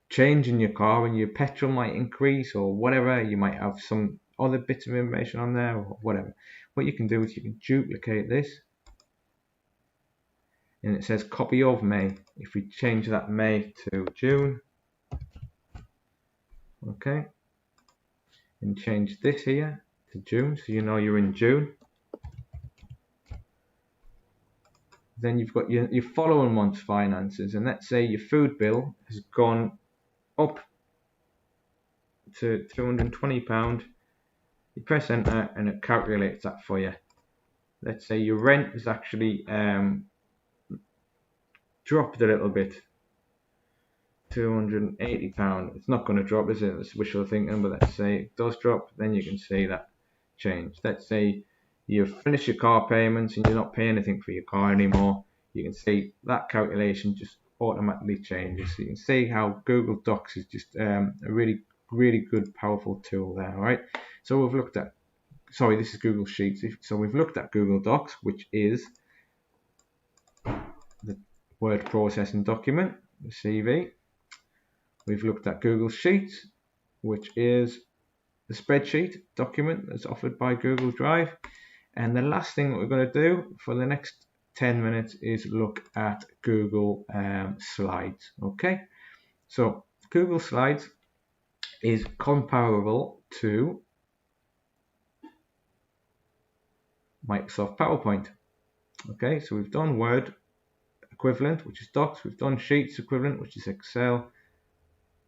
changing your car and your petrol might increase, or whatever. You might have some other bits of information on there, or whatever. What you can do is you can duplicate this, and it says copy of May. If we change that May to June, okay, and change this here to June, so you know you're in June. Then you've got your following month's finances, and let's say your food bill has gone up to £220. You press enter, and it calculates that for you. Let's say your rent is actually dropped a little bit, £280. It's not going to drop, is it? It's wishful thinking, but let's say it does drop. Then you can see that change. Let's say you've finished your car payments and you're not paying anything for your car anymore. You can see that calculation just automatically changes. So you can see how Google Docs is just a really good, powerful tool there. All right. So we've looked at, sorry, this is Google Sheets. So we've looked at Google Docs, which is the word processing document, the CV. We've looked at Google Sheets, which is the spreadsheet document that's offered by Google Drive. And the last thing that we're going to do for the next 10 minutes is look at Google Slides. Okay, so Google Slides is comparable to Microsoft PowerPoint. Okay, so we've done Word equivalent, which is Docs. We've done Sheets equivalent, which is Excel.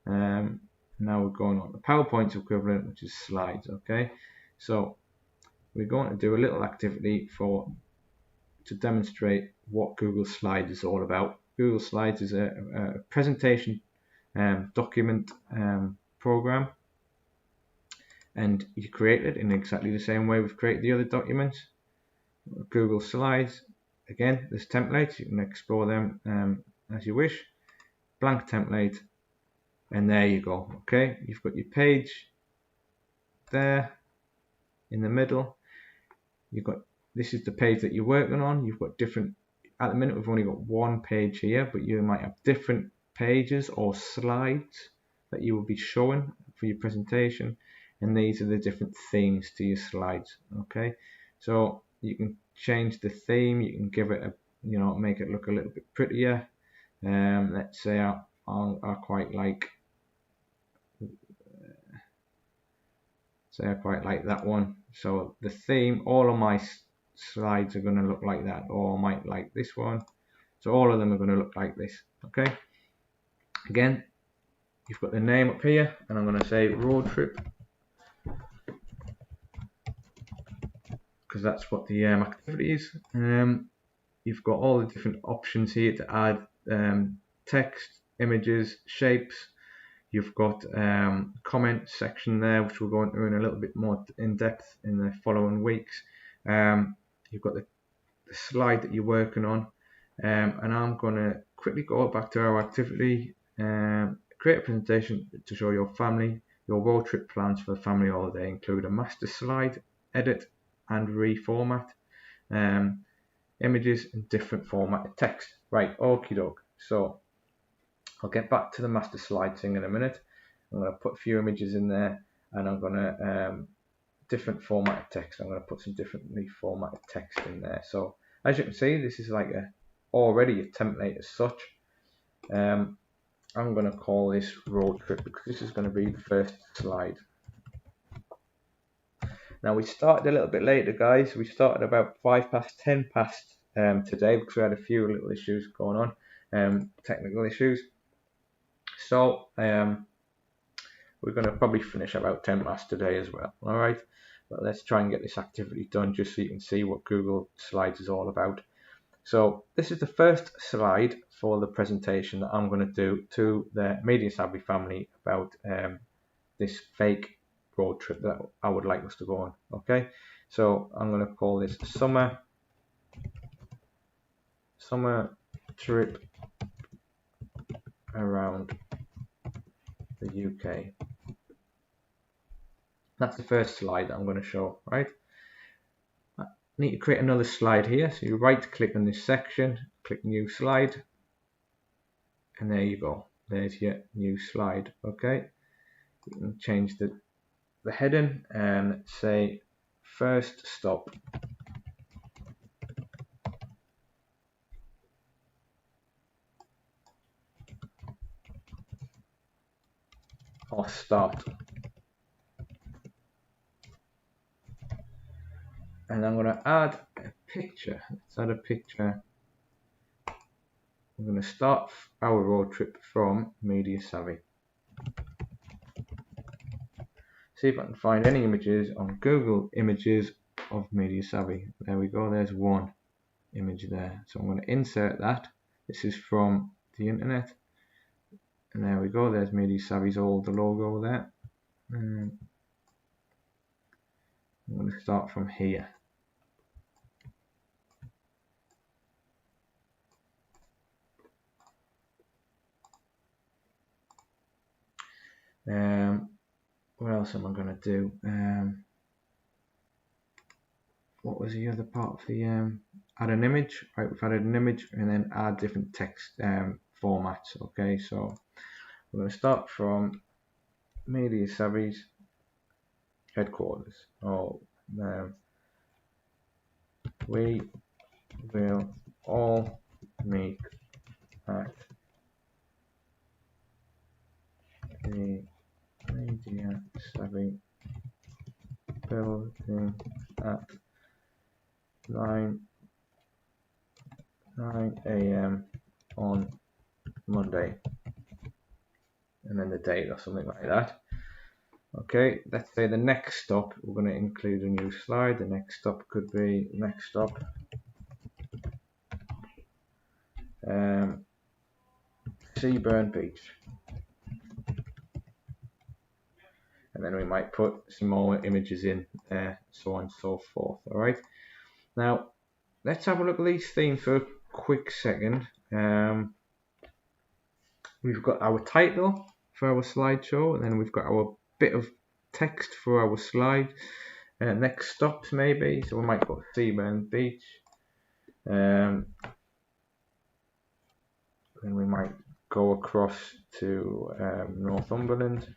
Now we're going on the PowerPoint equivalent, which is Slides. Okay, so we're going to do a little activity to demonstrate what Google Slides is all about. Google Slides is a presentation document program, and you create it in exactly the same way we've created the other documents. Google Slides, again, there's templates. You can explore them as you wish. Blank template, and there you go. Okay, you've got your page there in the middle. You've got, this is the page that you're working on. You've got different, at the minute we've only got one page here, but you might have different pages or slides that you will be showing for your presentation, and these are the different themes to your slides. Okay, so you can change the theme, you can give it a, make it look a little bit prettier. Let's say I quite like that one. So the theme, all of my slides are going to look like that, or I might like this one. So all of them are going to look like this. Okay. Again, you've got the name up here, and I'm going to say road trip, because that's what the activity is. You've got all the different options here to add text, images, shapes. You've got comment section there, which we'll go into in a little bit more in depth in the following weeks. You've got the slide that you're working on, and I'm going to quickly go back to our activity. Create a presentation to show your family your road trip plans for the family holiday. Include a master slide, edit and reformat images in different format of text. Right, okie doke. So I'll get back to the master slide thing in a minute. I'm going to put a few images in there, and I'm going to different format of text. I'm going to put some differently formatted text in there. So as you can see, this is like already a template as such. I'm going to call this road trip because this is going to be the first slide. Now we started a little bit later, guys. We started about 10 past today because we had a few little issues going on, technical issues. So we're going to probably finish about 10 past today as well. All right, but let's try and get this activity done just so you can see what Google Slides is all about. So this is the first slide for the presentation that I'm going to do to the Media Savvy family about this fake road trip that I would like us to go on. Okay, so I'm going to call this summer trip around the UK. That's the first slide that I'm going to show, right? I need to create another slide here, so you right click on this section, click new slide, and there you go, there's your new slide. Okay, you can change the heading and say first stop or start, and I'm going to add a picture. Let's add a picture. I'm going to start our road trip from Media Savvy. See if I can find any images on Google Images of Media Savvy. There we go, there's one image there. So I'm going to insert that. This is from the internet. And there we go, there's Media Savvy's old logo there. I'm going to start from here. What else am I going to do? What was the other part of the add an image? Right, we've added an image and then add different text formats. Okay, so we're going to start from Media Savvy's headquarters. We will all meet at the Media Savvy building at 9 AM on Monday, and then the date or something like that. Okay, let's say the next stop, we're going to include a new slide. The next stop could be Seaburn Beach, and then we might put some more images in there, so on and so forth. All right, now let's have a look at these themes for a quick second. We've got our title for our slideshow, and then we've got our bit of text for our slide. Next stops maybe, so we might put Seaburn Beach. Then we might go across to Northumberland.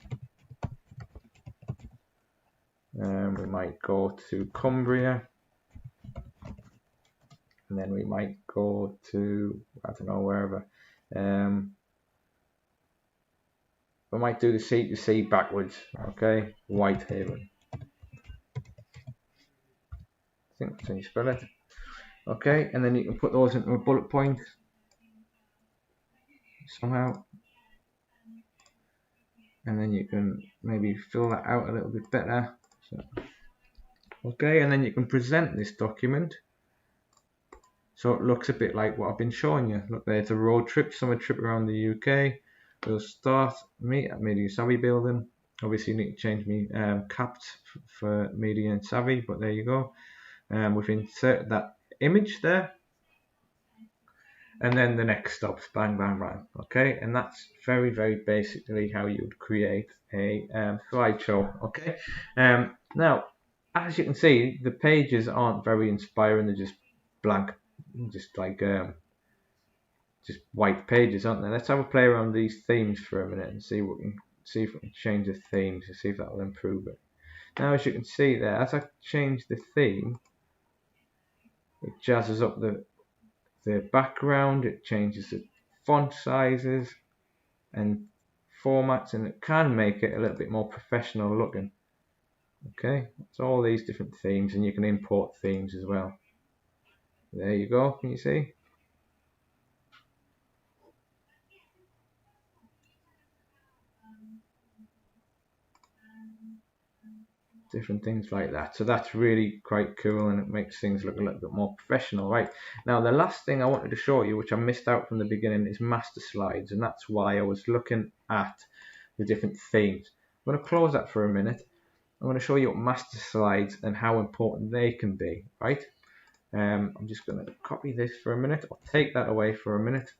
We might go to Cumbria, and then we might go to, I don't know, wherever. We might do the sea to sea backwards. Okay, Whitehaven. I think that's how you spell it. Okay, and then you can put those into a bullet point. somehow, and then you can maybe fill that out a little bit better. So, okay, and then you can present this document so it looks a bit like what I've been showing you. Look, there's a road trip, summer trip around the UK. We'll start meet at Media Savvy building. Obviously, you need to change me capped for Media and Savvy, but there you go. We've inserted that image there, and then the next stops, bang, bang, bang. Okay, and that's very, very basically how you would create a slideshow. Okay, now as you can see, the pages aren't very inspiring. They're just blank, just like just white pages, aren't they? Let's have a play around these themes for a minute and see if we can change the themes and see if that will improve it. Now, as you can see there, as I change the theme, it jazzes up the background, it changes the font sizes and formats, and it can make it a little bit more professional looking. Okay, it's all these different themes, and you can import themes as well. There you go, can you see? Different things like that. So that's really quite cool, and it makes things look a little bit more professional. Right, now the last thing I wanted to show you, which I missed out from the beginning, is master slides, and that's why I was looking at the different themes. I'm going to close that for a minute. I'm going to show you what master slides and how important they can be. Right, I'm just going to copy this for a minute. I'll take that away for a minute.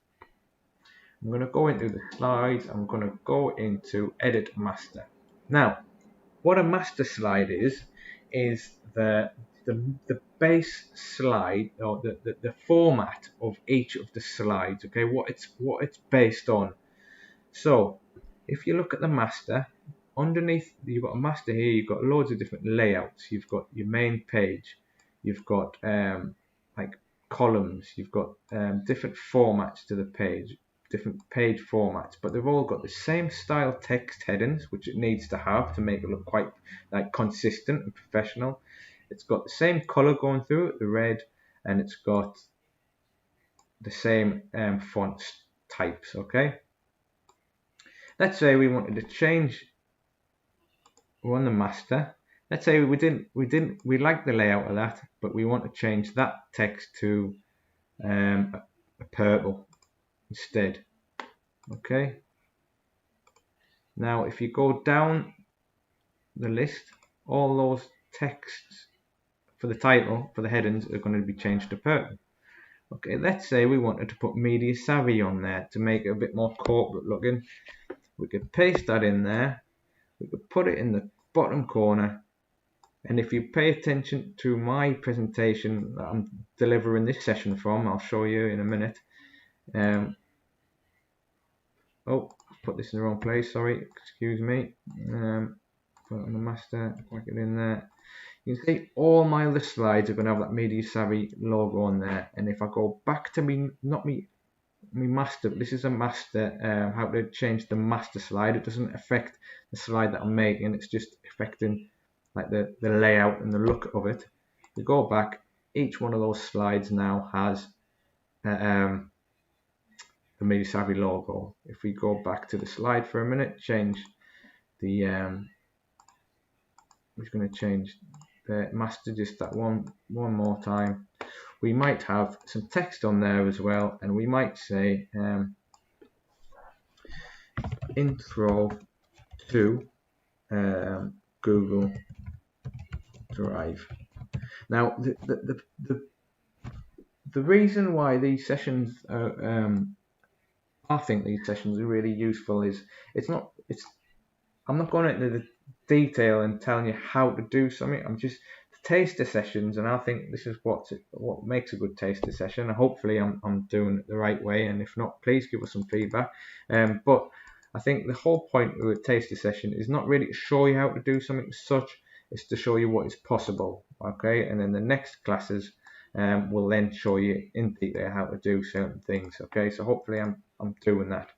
I'm going to go into the slides. I'm going to go into edit master. Now, what a master slide is the base slide, or the format of each of the slides. Okay, what it's based on. So if you look at the master, underneath you've got a master here. You've got loads of different layouts. You've got your main page. You've got like columns. You've got different formats to the page. Different page formats, but they've all got the same style text headings, which it needs to have to make it look quite like consistent and professional. It's got the same color going through it, the red, and it's got the same font types. Okay, let's say we wanted to change. We're on the master. Let's say we like the layout of that, but we want to change that text to a purple instead. Okay, now if you go down the list, all those texts for the title, for the headings, are going to be changed to purple. Okay, let's say we wanted to put Media Savvy on there to make it a bit more corporate looking. We could paste that in there. We could put it in the bottom corner, and if you pay attention to my presentation that I'm delivering this session from, I'll show you in a minute. Oh, put this in the wrong place, sorry, excuse me. Put it on the master, plug it in there. You can see all my other slides are going to have that Media Savvy logo on there. And if I go back to me master, this is a master, how to change the master slide. It doesn't affect the slide that I'm making, it's just affecting like the layout and the look of it. If we go back, each one of those slides now has the Media Savvy logo. If we go back to the slide for a minute, change the we're going to change the master just that one more time. We might have some text on there as well, and we might say intro to Google Drive. Now the reason why these sessions are I think these sessions are really useful is I'm not going into the detail and telling you how to do something. I'm just the taster sessions, and I think this is what makes a good taster session. And hopefully I'm doing it the right way, and if not, please give us some feedback. But I think the whole point of a taster session is not really to show you how to do something as such, it's to show you what is possible. Okay, and then the next classes will then show you in detail how to do certain things. Okay, so hopefully I'm doing that.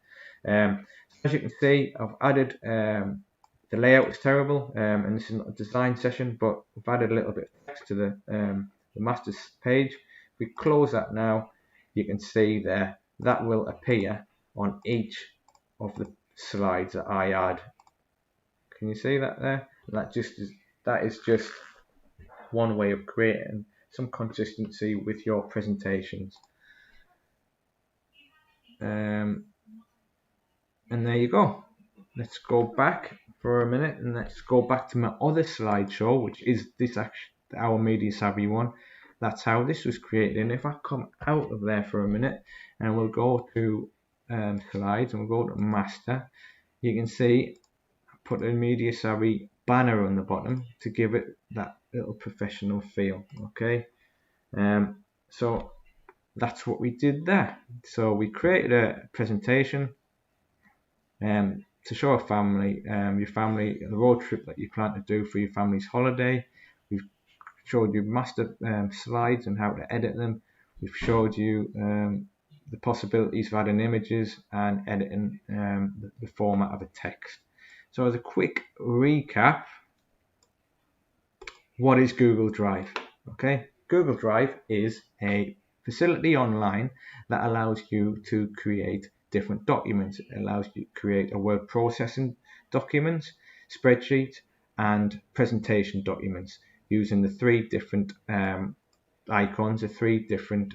As you can see, I've added the layout is terrible, and this is not a design session, but we've added a little bit of text to the master's page. If we close that now, you can see there that will appear on each of the slides that I add. Can you see that there? That is just one way of creating some consistency with your presentations. And there you go. Let's go back for a minute and let's go back to my other slideshow, which is this actually our Media Savvy one. That's how this was created. And if I come out of there for a minute and we'll go to slides and we'll go to master, you can see I put a Media Savvy banner on the bottom to give it that little professional feel. Okay, so that's what we did there. So we created a presentation to show a family, your family, the road trip that you plan to do for your family's holiday. We've showed you master slides and how to edit them. We've showed you the possibilities of adding images and editing the format of a text. So as a quick recap, what is Google Drive? Okay, Google Drive is a facility online that allows you to create different documents. It allows you to create a word processing documents, spreadsheets, and presentation documents using the three different icons, the three different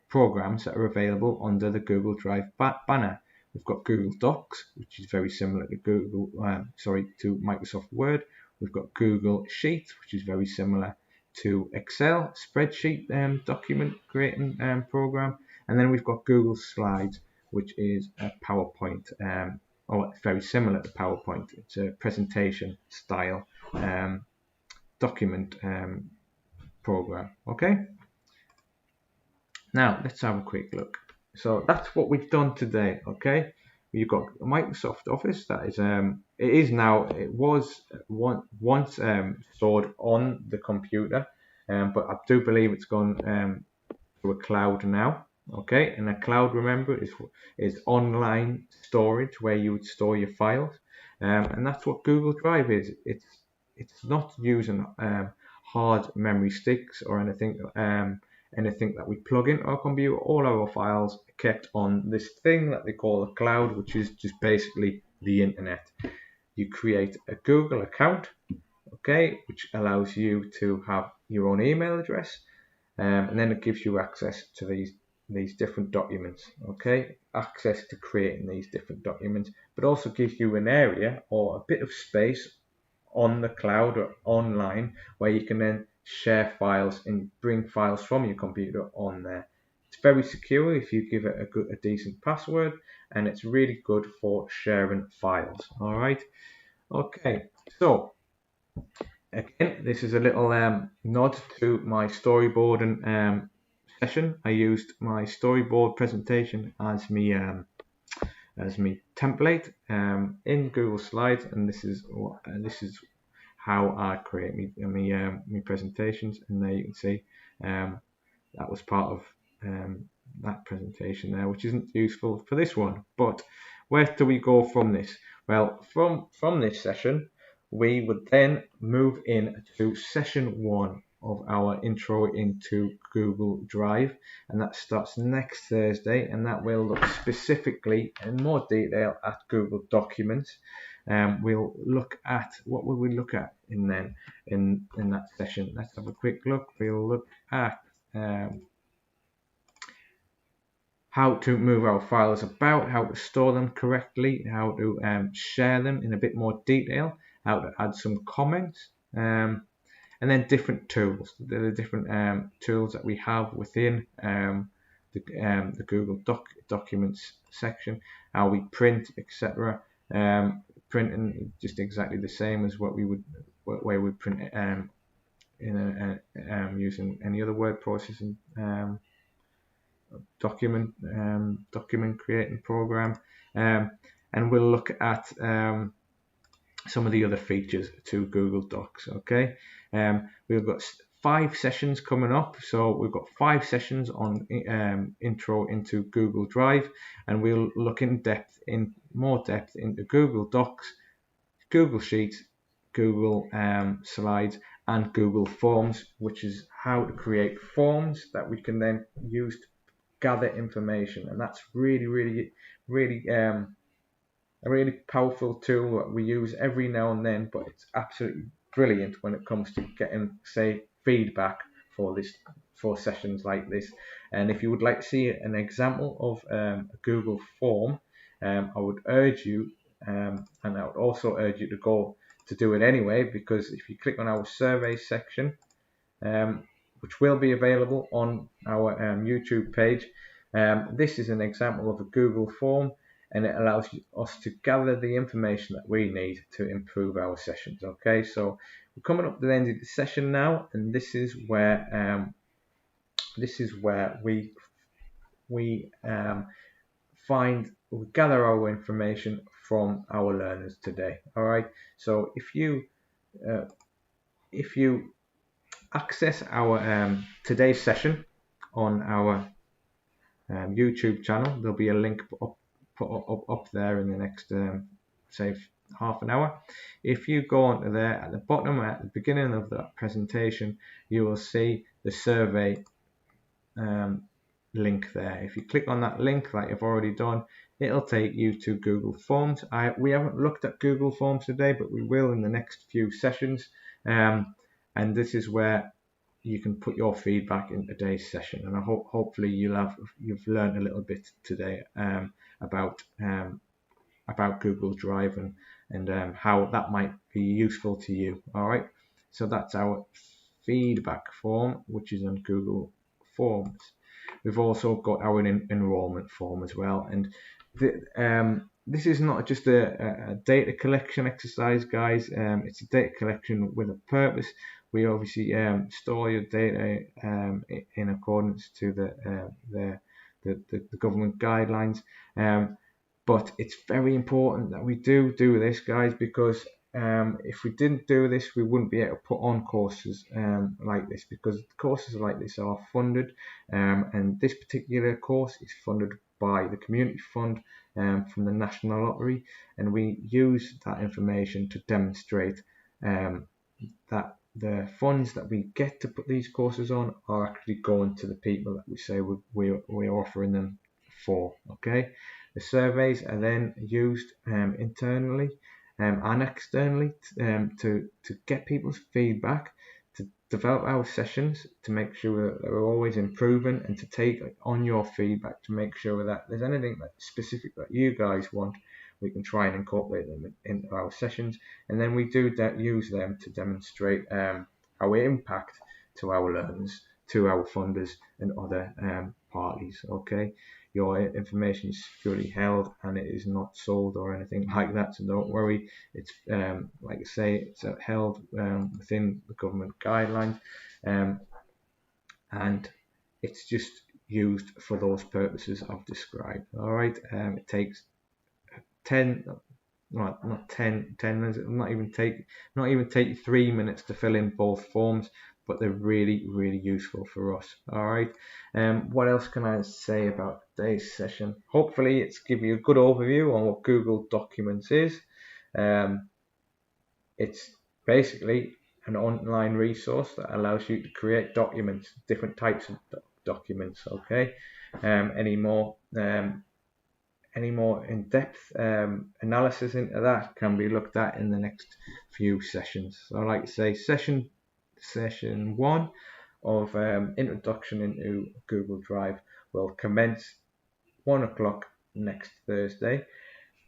programs that are available under the Google Drive banner. We've got Google Docs, which is very similar to to Microsoft Word. We've got Google Sheets, which is very similar to Excel spreadsheet document creating program, and then we've got Google Slides, which is a PowerPoint, or very similar to PowerPoint. It's a presentation style document program. Okay. Now let's have a quick look. So that's what we've done today. Okay. You've got Microsoft Office. That is it was once stored on the computer, but I do believe it's gone to a cloud now. Okay, and a cloud, remember, is online storage where you would store your files, and that's what Google Drive is. It's not using hard memory sticks or anything that we plug into our computer. All our files are kept on this thing that they call a cloud, which is just basically the internet. You create a Google account, okay, which allows you to have your own email address, and then it gives you access to these different documents, okay, access to creating these different documents, but also gives you an area or a bit of space on the cloud or online where you can then share files and bring files from your computer on there. It's very secure if you give it a decent password, and it's really good for sharing files. All right. Okay. So again, this is a little nod to my storyboarding session. I used my storyboard presentation as my template in Google Slides, and this is how I create my presentations. And there you can see that was part of that presentation there, which isn't useful for this one. But where do we go from this? Well, from this session, we would then move into session 1 of our intro into Google Drive, and that starts next Thursday, and that will look specifically in more detail at Google Documents. We'll look at what will we look at in that session. Let's have a quick look. We'll look at how to move our files about, how to store them correctly, how to share them in a bit more detail, how to add some comments, and then different tools. There are different tools that we have within the Google Documents section, how we print, etc. Printing just exactly the same as what we would print it using any other word processing document creating program, and we'll look at some of the other features to Google Docs. Okay, we've got 5 sessions coming up, so we've got 5 sessions on intro into Google Drive, and we'll look in more depth into Google Docs, Google Sheets, Google Slides, and Google Forms, which is how to create forms that we can then use gather information, and that's really a really powerful tool that we use every now and then, but it's absolutely brilliant when it comes to getting, say, feedback for sessions like this. And if you would like to see an example of a Google form, I would urge you, and I would also urge you to go to do it anyway, because if you click on our survey section, which will be available on our YouTube page, this is an example of a Google form, and it allows us to gather the information that we need to improve our sessions. Okay, so we're coming up to the end of the session now, and this is where we gather our information from our learners today. All right, so if you access our today's session on our YouTube channel, there'll be a link up there in the next say half an hour. If you go onto there, at the bottom, at the beginning of that presentation, you will see the survey link there. If you click on that link like you've already done, it'll take you to Google Forms. We haven't looked at Google Forms today, but we will in the next few sessions, and this is where you can put your feedback in today's session, and I hopefully you've learned a little bit today about Google Drive and how that might be useful to you. All right, so that's our feedback form, which is on Google Forms. We've also got our enrollment form as well, and this is not just a data collection exercise, guys. It's a data collection with a purpose. We obviously store your data in accordance to the government guidelines, but it's very important that we do this, guys, because if we didn't do this, we wouldn't be able to put on courses like this, because courses like this are funded, and this particular course is funded by the Community Fund from the National Lottery, and we use that information to demonstrate that the funds that we get to put these courses on are actually going to the people that we say we're offering them for. Okay, the surveys are then used internally and externally to get people's feedback, to develop our sessions, to make sure that we're always improving, and to take on your feedback to make sure that there's anything that specific that you guys want, we can try and incorporate them into our sessions, and then we do use them to demonstrate our impact to our learners, to our funders and other parties. Okay, your information is securely held and it is not sold or anything like that, so don't worry. It's like I say, it's held within the government guidelines, and it's just used for those purposes I've described. All right, it takes 10 minutes, not even take 3 minutes to fill in both forms, but they're really useful for us. All right, what else can I say about today's session? Hopefully it's give you a good overview on what Google Documents is. It's basically an online resource that allows you to create documents, different types of documents. Okay, any more in-depth analysis into that can be looked at in the next few sessions. So I like to say session 1 of introduction into Google Drive will commence 1 o'clock next Thursday.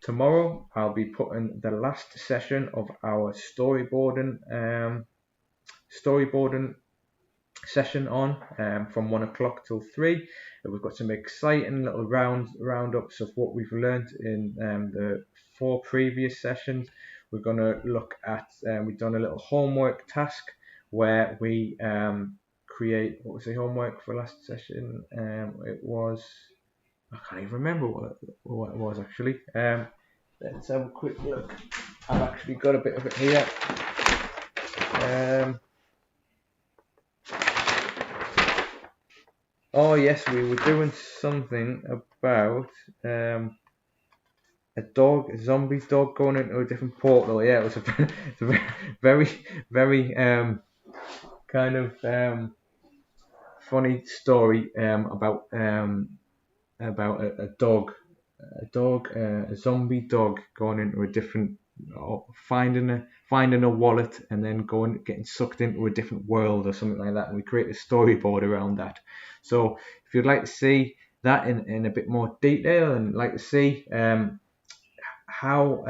Tomorrow I'll be putting the last session of our storyboarding session on from 1 o'clock till 3. We've got some exciting little roundups of what we've learned in the 4 previous sessions. We're going to look at we've done a little homework task where we create, what was the homework for last session? It was, I can't even remember what it was actually. Let's have a quick look. I've actually got a bit of it here. Oh yes, we were doing something about a zombie dog going into a different portal. Yeah, it was a very kind of funny story about about a dog, a zombie dog going into a different, finding a wallet and then getting sucked into a different world or something like that. And we create a storyboard around that. So if you'd like to see that in a bit more detail and like to see how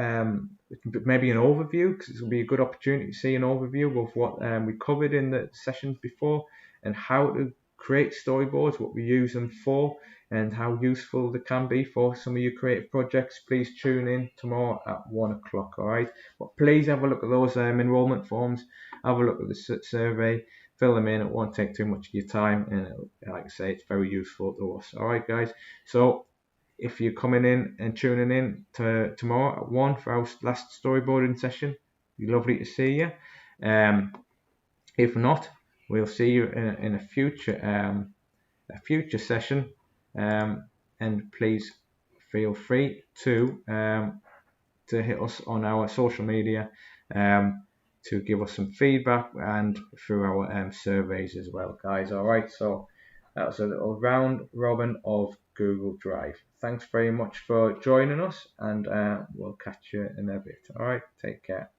maybe an overview, because it will be a good opportunity to see an overview of what we covered in the sessions before and how to create storyboards, what we use them for, and how useful they can be for some of your creative projects, please tune in tomorrow at 1 o'clock. All right, but please have a look at those enrollment forms, have a look at the survey, fill them in. It won't take too much of your time, and like I say, it's very useful to us. All right, guys. So if you're coming in and tuning in to tomorrow at 1 for our last storyboarding session, it'd be lovely to see you. If not, we'll see you in a future session. And please feel free to hit us on our social media to give us some feedback and through our surveys as well, guys. All right, so that was a little round robin of Google Drive. Thanks very much for joining us, and we'll catch you in a bit. All right, take care.